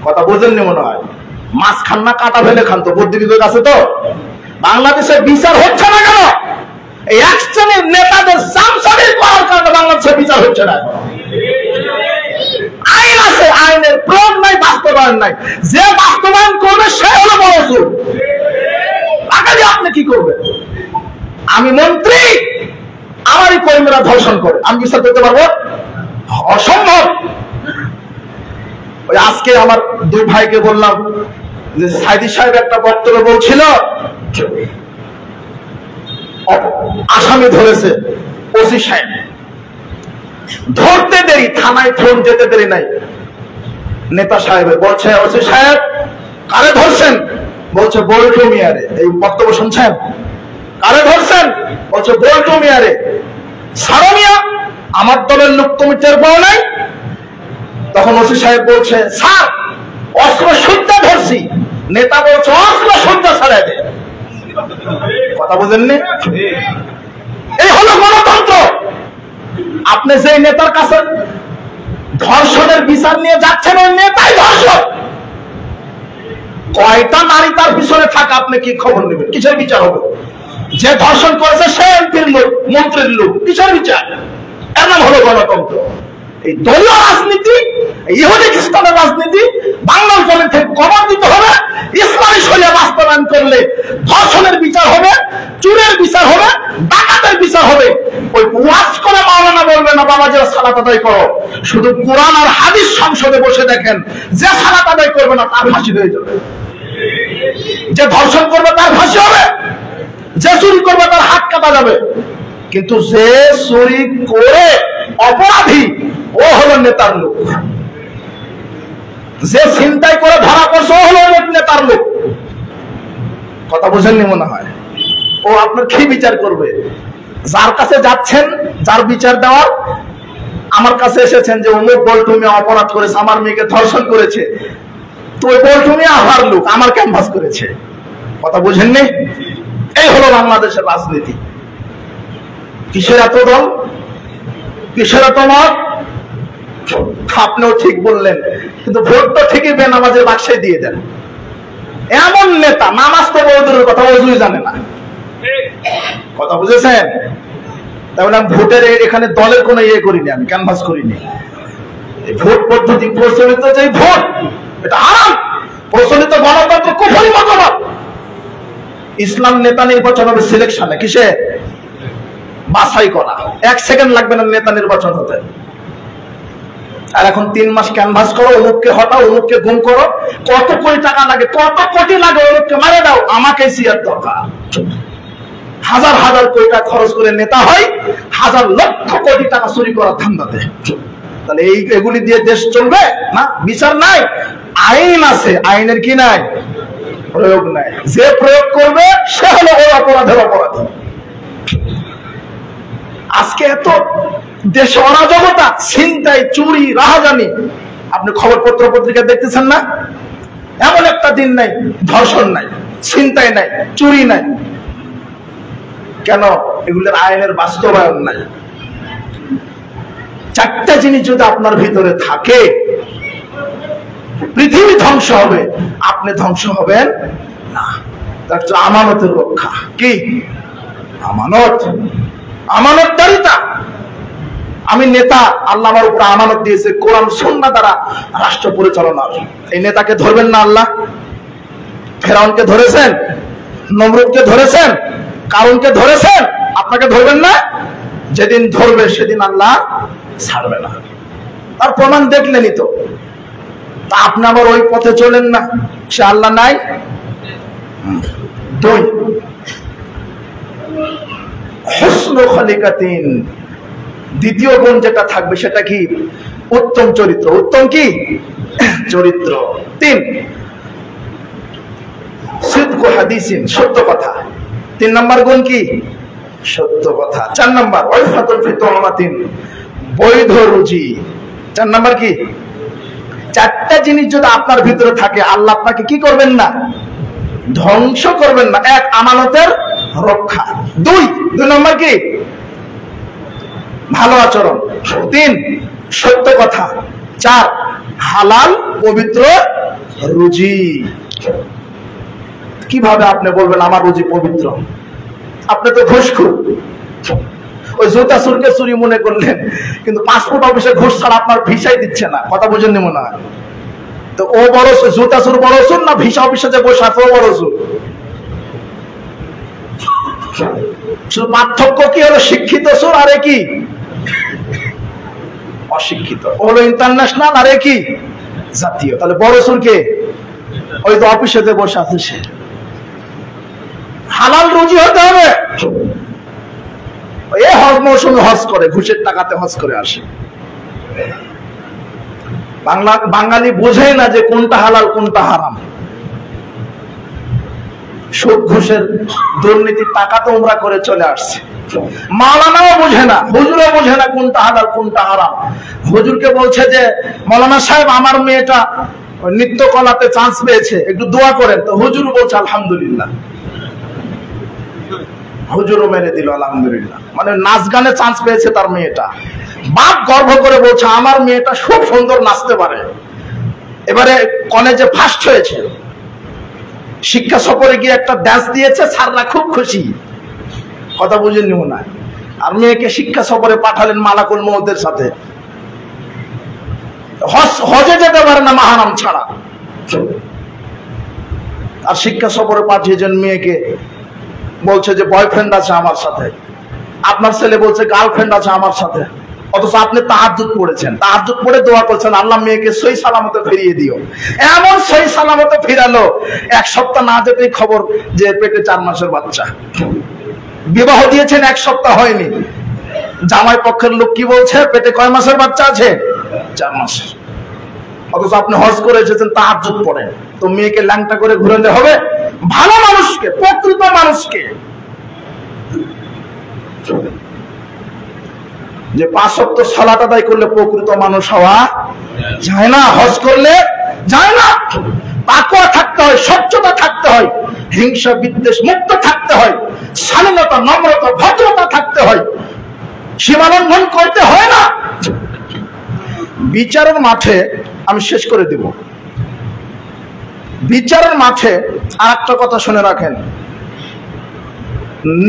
কথা বুঝেননি মনে হয়? মাছ খান না কাটা ফেলে খান, তো বুদ্ধি বিবেক আছে তো? বাংলাদেশে বিচার হচ্ছে না কেন? এই এক শ্রেণীর নেতাদের চামচাগিরি করার কারণে বাংলাদেশে বিচার হচ্ছে না। আইন আছে, আইনের প্রয়োগ নাই, বাস্তবায়ন নাই। যে বাস্তবায়ন করবে সে হলো বড় চোর। আগে আপনি কি করবেন? আমি মন্ত্রী, আমারই কর্মীরা ধর্ষণ করে, আমি বিচার করতে পারবো? অসম্ভব। ওই আজকে আমার দুই ভাইকে বললাম যে সাইদি সাহেব একটা বক্তব্য বলছিল, আসামি ধরেছে ওসি সাহেব, ধরতে দেরি, থানায় ফোন যেতে দেরি নাই, নেতা সাহেব বলছে ওসি সাহেব কারে ধরছেন? বলছে বল্টু মিয়ারে। এই বক্তব্য শুনছেন? কারে ধরছেন? বলছে বল্টু মিয়ারে। সারা মিয়া, আমার দলের লোক তুমি টের পাও নাই? তখন ওসি সাহেব বলছে স্যার অস্ত্র সজ্জা ধরছি। নেতা বলছে অস্ত্র সজ্জা ছাড়াই দে। কথা বুঝেননি? এই হলো গণতন্ত্র। আপনি যে নেতার কাছে ধর্ষণের বিচার নিয়ে যাচ্ছেন, ওই নেতাই ধর্ষক। কয়টা নারী তার পিছনে থাকে আপনি কি খবর নেবেন? কিসের বিচার হবে? যে ধর্ষণ করেছে সে এমপির লোক, মন্ত্রীর লোক, কিসের বিচার? এর নাম হলো গণতন্ত্র। এই দলীয় রাজনীতি, ইহুদি খ্রিস্টানের রাজনীতি বাংলার জমি থেকে কবর দিতে হবে। ইসলামী শরিয়া বাস্তবায়ন করলে ধর্ষণের বিচার হবে, চুরের বিচার হবে, ডাকাতের বিচার হবে। ওই ওয়াজ করে মাওলানা বলবে না বাবা যে সালাত আদায় করো। শুধু কোরআন আর হাদিস সংসদে বসে দেখেন, যে সালাত আদায় করবে না তার ফাঁসি হয়ে যাবে, যে ধর্ষণ করবে তার ফাঁসি হবে, যে চুরি করবে তার হাত কাটা যাবে। কিন্তু যে চুরি করে অপরাধী ও হলো নেতার লোক, যে ছিনতাই করে ধরা পড়ছে ও হলো নেতার লোক। কথা বুঝেননি মনে হয়? ও আপনার কি বিচার করবে? যার কাছে যাচ্ছেন, যার বিচার দেওয়ার, আমার কাছে এসেছেন যে অমুক বল্টু মিয়া অপরাধ করেছে, আমার মেয়েকে ধর্ষণ করেছে, তো ওই বল্টু মিয়া আমার লোক, আমার ক্যানভাস করেছে। কথা বুঝেননি? এই হলো বাংলাদেশের রাজনীতি। কিসের এত দল, কিসের এত মত? আপনিও ঠিক বললেন, কিন্তু ভোট তো ঠিকই বেনামাজের বাক্সে দিয়ে দেন। এমন নেতা নামাজ তো বড়দের কথা ওজুই জানে না। কথা বুঝেছেন? তাহলে আমি ভোটের এখানে দলের কোনো ইয়ে করিনি, আমি ক্যানভাস করিনি। ভোট পদ্ধতি প্রচলিত যে ভোট, এটা হারাম। প্রচলিত গণতন্ত্র কুফরি মতবাদ। ইসলাম নেতা নির্বাচন হবে সিলেকশনে, কিসে? বাছাই করা। 1 সেকেন্ড লাগবে না নেতা নির্বাচন হতে। আর এখন 3 মাস ক্যানভাস করো, অমুককে হটাও, অমুককে গুম করো। কত কোটি টাকা লাগে, কত কোটি লাগে, অমুককে মারে দাও, আমাকে সিয়ার দরকার। হাজার হাজার কোটি টাকা খরচ করে নেতা হয়, হাজার লক্ষ কোটি টাকা চুরি করার ধান্দাতে। তাহলে এগুলি দিয়ে দেশ চলবে না? বিচার নাই, আইন আছে, আইনের কি নাই? প্রয়োগ নাই। যে প্রয়োগ করবে সে হলো ওই অপরাধের অপরাধী। আজকে এত দেশে অরাজকতা, ছিনতাই, চুরি, রাহাজানি, আপনি খবর পত্র পত্রিকা দেখতেছেন না? এমন একটা দিন নাই ধর্ষণ নাই, ছিনতাই নাই, চুরি নাই। কেন? এগুলোর আইনের বাস্তবায়ন নাই। 4টা জিনিস যদি আপনার ভিতরে থাকে, পৃথিবী ধ্বংস হবে, আপনি ধ্বংস হবেন না। তার হচ্ছে আমানতের রক্ষা। কি? আমানত, আমানতদারিতা। আমি নেতা, আল্লাহ আমার উপর আমানত দিয়েছে কোরআন সুন্নাহ দ্বারা রাষ্ট্র পরিচালনার। এই নেতাকে ধরবেন না আল্লাহ? ফেরাউনকে ধরেছেন, নমরুদকে ধরেছেন, কারুনকে ধরেছেন, আপনাকে ধরবেন না? যেদিন ধরবে সেদিন আল্লাহ ছাড়বে না। তার প্রমাণ দেখলেনই তো। তা আপনি আবার ওই পথে চলেন না, সে আল্লাহ নাই। 2 হুসনু খলিকাতিন, দ্বিতীয় গুণ যেটা থাকবে সেটা কি? উত্তম চরিত্র। উত্তম কি? চরিত্র। 3 সিদকু হাদিসিন, সত্য কথা। 3 নম্বর গুণ কি? সত্য কথা। 4 নম্বর ওয়াইফাতুল ফি তুহমাতিন, বৈধ রুজি। 4 নম্বর কি? 4টা জিনিস যদি আপনার ভিতরে থাকে, আল্লাহ আপনাকে কি করবেন না? ধ্বংস করবেন না। 1 আমানতের রক্ষা, 2 নম্বর কি? ভালো আচরণ, 3 সত্য কথা, 4 হালাল পবিত্র রুজি। কিভাবে আপনি বলবেন আমার রুজি পবিত্র? আপনি তো ঘুষখোর। ওই জুতা চুরকে চুরি মনে করলেন, কিন্তু পাসপোর্ট অফিসে ঘুষ ছাড়া আপনার ভিসাই দিচ্ছে না। কথা বুঝেননি মনে হয়? তো ও বড় জুতা চুর বড় চুর না ভিসা অফিসে যে বসে আছে ও বড় চুর? শুধু পার্থক্য কি হলো, শিক্ষিত চোর আর কি অশিক্ষিত। হলো ইন্টারন্যাশনাল আর কি জাতীয়। তাহলে বড় চোর কে? ওই তো অফিসে বসে আছে সে। হালাল রুজি হতে হবে। এ হজ মৌসুমে হজ করে, ঘুষের টাকাতে হজ করে আসে। বাঙালি বোঝে না যে কোনটা হালাল কোনটা হারাম। সুদ ঘুষের দুর্নীতির টাকা তো উমরা করে চলে আসছে। মাওলানাও বোঝে না, হুজুরও বোঝে না কোনটা হালাল কোনটা হারাম। হুজুরকে বলছে যে মৌলানা সাহেব আমার মেয়েটা নৃত্য কলাতে চান্স পেয়েছে, একটু দোয়া করেন। তো হুজুর বলছে আলহামদুলিল্লাহ। হুজুরও মেরে দিল আলহামদুলিল্লাহ। মানে নাচ গানে চান্স পেয়েছে তার মেয়েটা। বাপ গর্ব করে বলছে আমার মেয়েটা খুব সুন্দর নাচতে পারে। এবারে কলেজে ফার্স্ট হয়েছে, শিক্ষা সফরে গিয়ে একটা ডান্স দিয়েছে, স্যাররা খুব খুশি। কথা বুঝেননি মনে হয়? আর মেয়েকে শিক্ষা সফরে পাঠালেন মালাকুল মউতের সাথে। হজে যেতে পারে না মাহারাম ছাড়া, আর শিক্ষা সফরে পাঠিয়েছেন মেয়েকে। বলছে যে বয়ফ্রেন্ড আছে আমার সাথে, আপনার ছেলে বলছে গার্লফ্রেন্ড আছে আমার সাথে। অথচ আপনি তাহাজ্জুদ পড়েছেন, তাহাজ্জুদ পড়ে দোয়া করছেন আল্লাহ মেয়েকে সহি সালামতে ফিরিয়ে দিও। এমন সহি সালামতে ফিরালো, এক সপ্তাহ না যেতেই খবর যে পেটে 4 মাসের বাচ্চা। বিবাহ দিয়েছেন 1 সপ্তাহ হয়নি, জামাই পক্ষের লোক কি বলছে পেটে কয় মাসের বাচ্চা আছে? 4 মাসের। অথচ আপনি হজ করে এসেছেন তাহাজ্জুদ পড়েন। তো মেয়েকে ল্যাংটা করে ঘুরালে হবে? ভালো মানুষকে, প্রকৃত মানুষকে, যে 5 ওয়াক্ত সালাত আদায় করলে প্রকৃত মানুষ হওয়া যায় না, হজ করলে যায় না। তাকওয়া থাকতে হয়, স্বচ্ছতা থাকতে হয়, হিংসা বিদ্বেষ মুক্ত থাকতে হয়, শালীনতা নম্রতা ভদ্রতা থাকতে হয়, সীমালঙ্ঘন করতে হয় না। বিচারের মাঠে আমি শেষ করে দেব, বিচারের মাঠে আর একটা কথা শুনে রাখেন,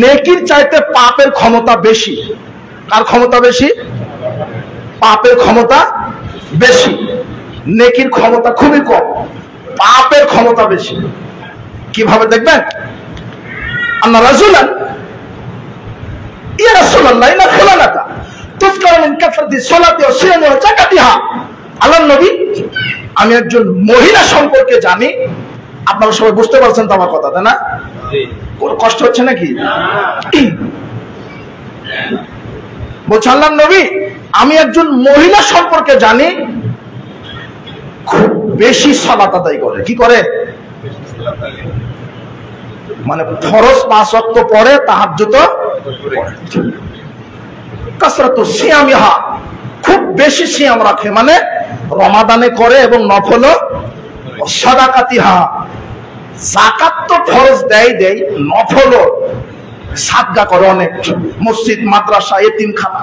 নেকির চাইতে পাপের ক্ষমতা বেশি। কার ক্ষমতা বেশি? পাপের ক্ষমতা বেশি, নেকির ক্ষমতা খুবই কম, পাপের ক্ষমতা বেশি। কিভাবে দেখবেন? আন্না রাসূলান ইয়া রাসূলুল্লাহ ইন্না ফুলানাতা তুযকারু মিন কাসরাতি সালাতি ওয়া সিয়ামি ওয়া যাকাতিহা। আল্লাহর নবী, আমি একজন মহিলা সম্পর্কে জানি। আপনারা সবাই বুঝতে পারছেন তো আমার কথা, তাই না? কোন কষ্ট হচ্ছে নাকি? বলছে আল্লাহর নবী, আমি একজন মহিলা সম্পর্কে জানি, খুব বেশি সালাত আদায় করে। কি করে? মানে ফরজ 5 ওয়াক্ত পড়ে, তাহাজ্জুদ পড়ে। কাসরাতু সিয়ামিহা, খুব বেশি সিয়াম রাখে, মানে রমাদানে করে এবং নফল সাদাকাতিহা, যাকাত তো ফরজ দেয়, নফল সাদকা করে অনেক। মসজিদ মাদ্রাসা এতিমখানা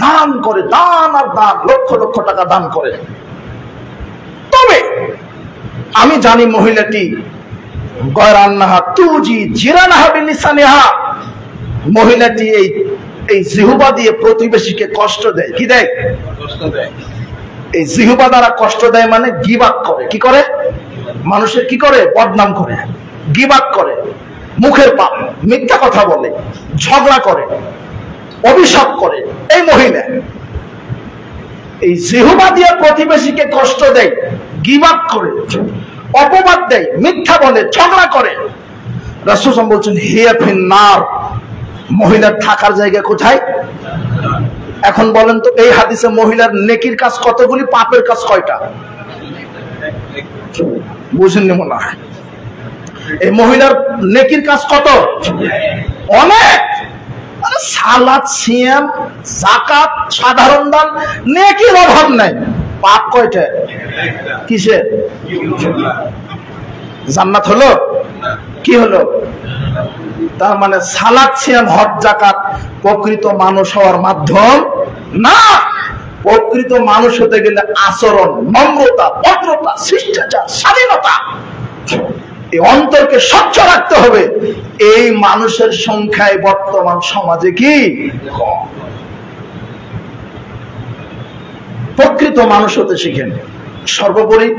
দান করে, দান আর দান, লক্ষ লক্ষ টাকা দান করে। তবে আমি জানি মহিলাটি গয়রান্নাহা তুজি জিরানাহা বিলিসানিহা, মহিলাটি এই জিহ্বা দিয়ে প্রতিবেশীকে কষ্ট দেয়। কি দেয়? কষ্ট দেয়। এই জিহ্বা দ্বারা কষ্ট দেয় মানে গীবাত করে। কি করে? মানুষের কি করে? বদনাম করে, গীবাত করে, মুখের পাপ, মিথ্যা কথা বলে, ঝগড়া করে, অভিশাপ করে। এই মহিলা এই জিহ্বা দিয়ে প্রতিবেশীকে কষ্ট দেয়, গীবাত করে, অপবাদ দেয়, মিথ্যা বলে, ঝগড়া করে। রাসূল সাল্লাল্লাহু আলাইহি ওয়াসাল্লাম বলছেন হিয়া ফিন্নার, মহিলার থাকার জায়গা কোথায়? এখন বলেন তো এই হাদিসে মহিলার নেকির কাজ কতগুলি, পাপের কাজ কয়টা? বুঝেননি মনে হয়? এই মহিলার নেকির কাজ কত? অনেক। সালাত, সিয়াম, যাকাত, সাধারণ দান, নেকির অভাব নাই। পাপ কয়টা? কিসের? জান্নাত হলো? কি হলো? তার মানে সালাত, সিয়াম, হজ, যাকাত প্রকৃত মানুষ হওয়ার মাধ্যম না। প্রকৃত মানুষ হতে গেলে আচরণ, নম্রতা, ভদ্রতা, শিষ্টাচার, শালীনতা, এই অন্তরকে স্বচ্ছ রাখতে হবে। এই মানুষের সংখ্যায় বর্তমান সমাজে কি কম। প্রকৃত মানুষ হতে শিখেন। সর্বোপরি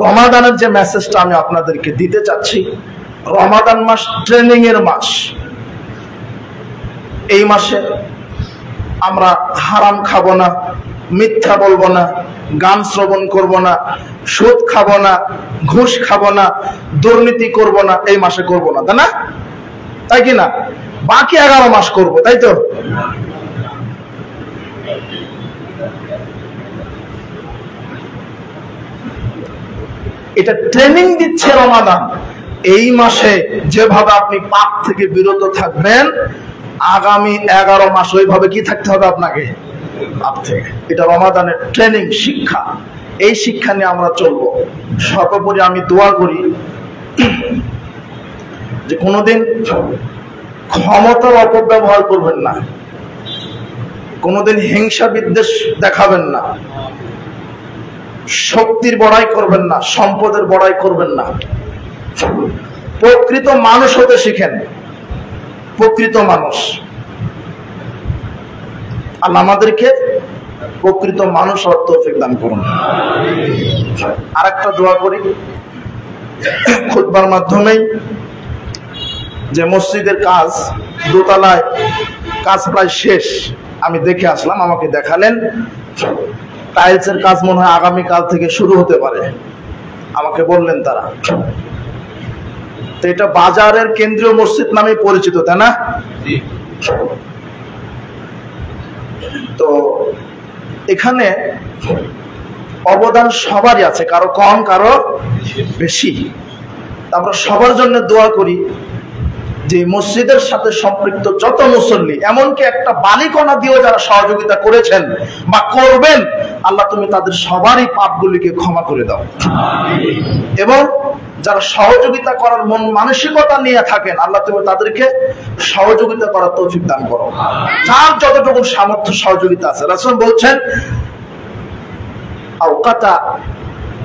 রমাদানের যে মেসেজটা আমি আপনাদেরকে দিতে চাচ্ছি, রমাদান মাস ট্রেনিং এর মাস। এই মাসে আমরা হারাম খাবো না, মিথ্যা বলবো না, গান শ্রবণ করব না, সুদ খাবো না, ঘুষ খাবো না, দুর্নীতি করব না। এই মাসে করব না, তাই না? তাই কি না? বাকি 11 মাস করব, তাই তো? এটা ট্রেনিং দিচ্ছে রমাদান। এই মাসে যেভাবে আপনি পাপ থেকে বিরত থাকবেন, আগামী 11 মাস ওইভাবে কি থাকতে হবে আপনাকে? পাপ থেকে। এটা রমাদানের ট্রেনিং, শিক্ষা। এই শিক্ষা নিয়ে আমরা চলবো। সর্বোপরি আমি দোয়া করি যে কোনোদিন ক্ষমতার অপব্যবহার করবেন না, কোনোদিন হিংসা বিদ্বেষ দেখাবেন না, শক্তির বড়াই করবেন না, সম্পদের বড়াই করবেন না। প্রকৃত মানুষ হতে শিখেন। প্রকৃত মানুষ। আল্লাহ আমাদেরকে প্রকৃত মানুষ হওয়ার তৌফিক দান করুন। আর একটা দোয়া করি খুতবার মাধ্যমেই, যে মসজিদের কাজ দোতলায় কাজ প্রায় শেষ। আমি দেখে আসলাম, আমাকে দেখালেন টাইলসের কাজ মনে হয় আগামীকাল থেকে শুরু হতে পারে, আমাকে বললেন তারা। তো এটা বাজারের কেন্দ্রীয় মসজিদ নামে পরিচিত, তাই না? তো এখানে অবদান সবারই আছে, কারো কম কারো বেশি। আমরা সবার জন্য দোয়া করি যে মসজিদের সাথে সম্পৃক্ত যত মুসল্লি, এমনকি একটা বালিকণা দিয়েও যারা সহযোগিতা করেছেন বা করবেন, আল্লাহ তুমি তাদের সবারই পাপগুলিকে ক্ষমা করে দাও। এবং যারা সহযোগিতা করার মন মানসিকতা নিয়ে থাকেন, আল্লাহ তুমি তাদেরকে সহযোগিতা করার তৌফিক দান করো। যার যতটুকু সামর্থ্য সহযোগিতা আছে। রাসূল বলছেন, আওকাতা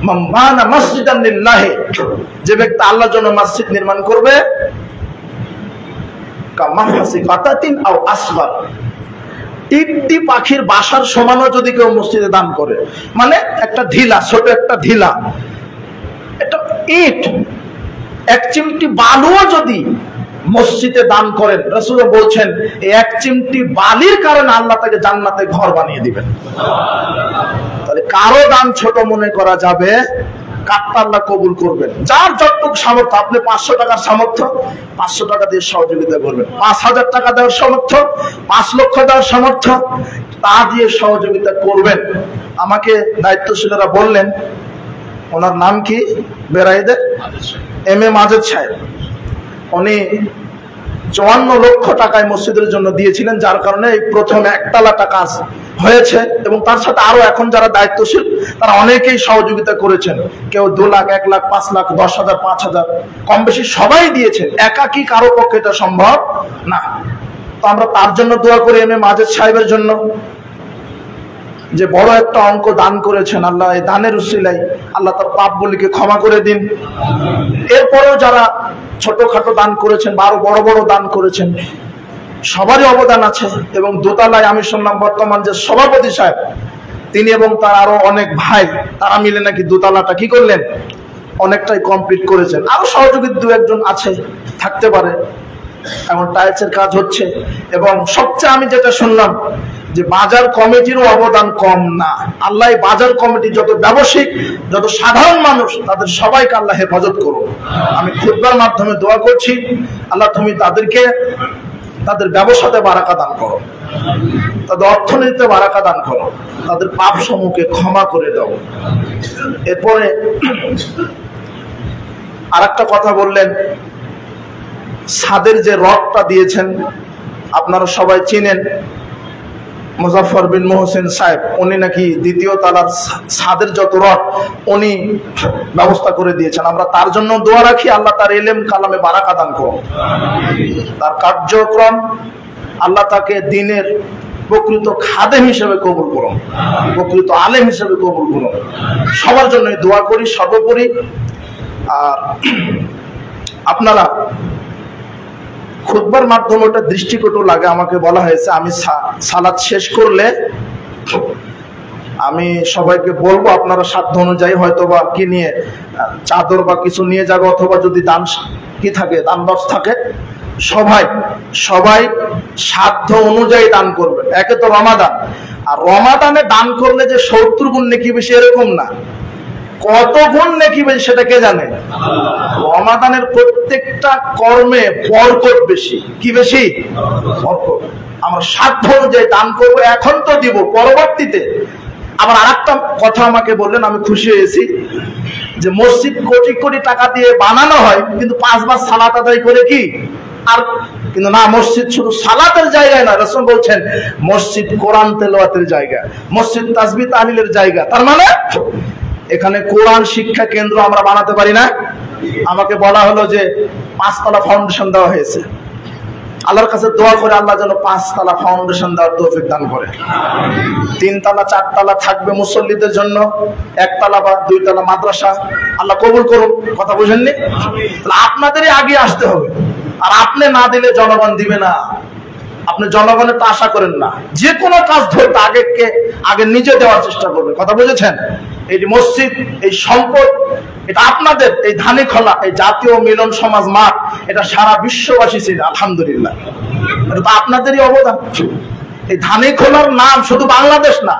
মান বানা মসজিদান লিল্লাহি, যে ব্যক্তি আল্লাহর জন্য মসজিদ নির্মাণ করবে, কামাফাসি ফাতাতিন আও আসগার, টিকটি পাখির বাসার সমানও যদি কেউ মসজিদে দান করে, মানে একটা ঢিলা, ছোট একটা ঢিলা, এটা ইট, এক চিমটি বালুও যদি মসজিদে দান করেন, রাসূল বলছেন এই এক চিমটি বালির কারণে আল্লাহ তাকে জান্নাতে ঘর বানিয়ে দিবেন। তাহলে কারো দান ছোট মনে করা যাবে, কাটটা আল্লাহ কবুল করবেন। যার যতটুকু সামর্থ্য, আপনি 500 টাকার সামর্থ্য, 500 টাকা দিয়ে সহযোগিতা করবেন। 5000 টাকা দেওয়ার সামর্থ্য, 5 লক্ষ দেওয়ার সামর্থ্য, তা দিয়ে সহযোগিতা করবেন। আমাকে দায়িত্বশীলরা বললেন, ওনার নাম কি বেরাইদে এম.এ. মাজেদ সাহেব, উনি 54 লক্ষ টাকায় মসজিদের জন্য দিয়েছিলেন, যার কারণে এই প্রথম একতলাটা কাজ হয়েছে। এবং তার সাথে আরো এখন যারা দায়িত্বশীল তারা অনেকেই সহযোগিতা করেছেন। কেউ 2 লাখ, 1 লাখ, 5 লাখ, 10,000, 5,000, কম বেশি সবাই দিয়েছেন। একাকি কারো পক্ষে এটা সম্ভব না। তো আমরা তার জন্য দোয়া করি, এম.এ. মাজেদ সাহেবের জন্য, যে বড় একটা অঙ্ক দান করেছেন। আল্লাহ এই দানের উসিলায় আল্লাহ তার পাপগুলিকে ক্ষমা করে দিন। এরপরেও যারা ছোটখাটো দান করেছেন বা আরো বড় বড় দান করেছেন, সবারই অবদান আছে। এবং দোতলায় আমি শুনলাম বর্তমান যে সভাপতি সাহেব, তিনি এবং তার আরো অনেক ভাই, তারা মিলে নাকি দোতলাটা কি করলেন, অনেকটাই কমপ্লিট করেছেন। আরো সহযোগী 2-1 আছে, থাকতে পারে। এখন টাইলসের কাজ হচ্ছে। এবং সবচেয়ে আমি যেটা শুনলাম যে বাজার কমিটিরও অবদান কম না। আল্লাহ বাজার কমিটি যত ব্যবসায়িক, যত সাধারণ মানুষ, তাদের সবাইকে আল্লাহ হেফাজত করুন। আমি খুতবার মাধ্যমে দোয়া করছি, আল্লাহ তুমি তাদেরকে তাদের ব্যবসাতে বারাকা দান করো, তাদের অর্থনীতিতে বারাকা দান করো, তাদের পাপ সমূহকে ক্ষমা করে দাও। এরপরে আর একটা কথা বললেন, ছাদের যে রডটা দিয়েছেন, আপনারা সবাই চিনেন মুজাফফর বিন মোহসিন সাহেব, উনি নাকি 2য় তলার ছাদের যত রড উনি ব্যবস্থা করে দিয়েছেন। আমরা তার জন্য দোয়া রাখি, আল্লাহ তার ইলম কালামে বারাকা দান করুন। তার কার্যক্রম আল্লাহ তাকে দ্বীনের প্রকৃত খাদেম হিসেবে কবুল করুন, প্রকৃত আলেম হিসেবে কবুল করুন। সবার জন্য দোয়া করি। সর্বোপরি আর আপনারা খুতবার মাধ্যমে ওটা দৃষ্টিকটু লাগে। আমাকে বলা হয়েছে আমি সালাত শেষ করলে আমি সবাইকে বলবো আপনারা সাধ্য অনুযায়ী হয়তো বা কি নিয়ে চাদর বা কিছু নিয়ে যাবে, অথবা যদি দান কি থাকে, দান বক্স থাকে, সবাই সাধ্য অনুযায়ী দান করবে। একে তো রমাদান, আর রমাদানে দান করলে যে 70 গুণ নেকি বেশি এরকম না, কত গুণ নেকি বেশি সেটা কে জানে। রমাদানের প্রত্যেকটা কর্মে বরকত বেশি। কি বেশি? বরকত। আমরা সাধ্য অনুযায়ী দান করবো, এখন তো দিব, পরবর্তীতে। আবার আরেকটা কথা আমাকে বললেন, আমি খুশি হয়েছি, যে মসজিদ কোটি কোটি টাকা দিয়ে বানানো হয়, কিন্তু 5 বার সালাত আদায় করে কি আর, কিন্তু না, মসজিদ শুধু সালাতের জায়গায় না, রাসূল বলছেন মসজিদ কোরআন তেলাওয়াতের জায়গা, মসজিদ তাসবিহ তাহলিলের জায়গা। তার মানে এখানে কোরআন শিক্ষা কেন্দ্র আমরা বানাতে পারি না? আমাকে বলা হলো যে 5 তলা ফাউন্ডেশন দেওয়া হয়েছে। আল্লাহর কাছে দোয়া করে আল্লাহ যেন 5 তলা ফাউন্ডেশন দেওয়ার তৌফিক দান করে। 3 তলা 4 তলা থাকবে মুসল্লিদের জন্য, 1 তলা বা 2 তলা মাদ্রাসা। আল্লাহ কবুল করুন। কথা বুঝেননি? তাহলে আপনাদেরই আগে আসতে হবে, আর আপনি না দিলে জনগণ দিবে না। আপনি জনগণের তো আশা করেন না, যে কোনো কাজ ধরতে আগে নিজে দেওয়ার চেষ্টা করবেন। কথা বুঝেছেন? এই মসজিদ, এই সম্পদ, এটা আপনাদের। এই ধানীখোলা, এই জাতীয় মিলন সমাজ মাঠ, এটা সারা বিশ্ববাসী ছিল, আলহামদুলিল্লাহ, এটা তো আপনাদেরই অবদান। এই ধানীখোলার নাম শুধু বাংলাদেশ না,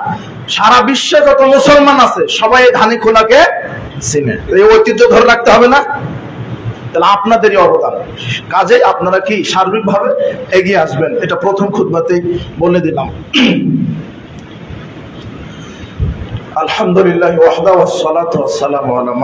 সারা বিশ্বে যত মুসলমান আছে সবাই এই ধানীখোলাকে চিনে। এই ঐতিহ্য ধরে রাখতে হবে না? তাহলে আপনাদেরই অবদান। কাজে আপনারা কি সার্বিকভাবে এগিয়ে আসবেন, এটা প্রথম খুতবাতেই বলে দিলাম। আলহামদুলিল্লাহ ওয়াহদা ওয়াস সালাতু ওয়াস সালামু আলা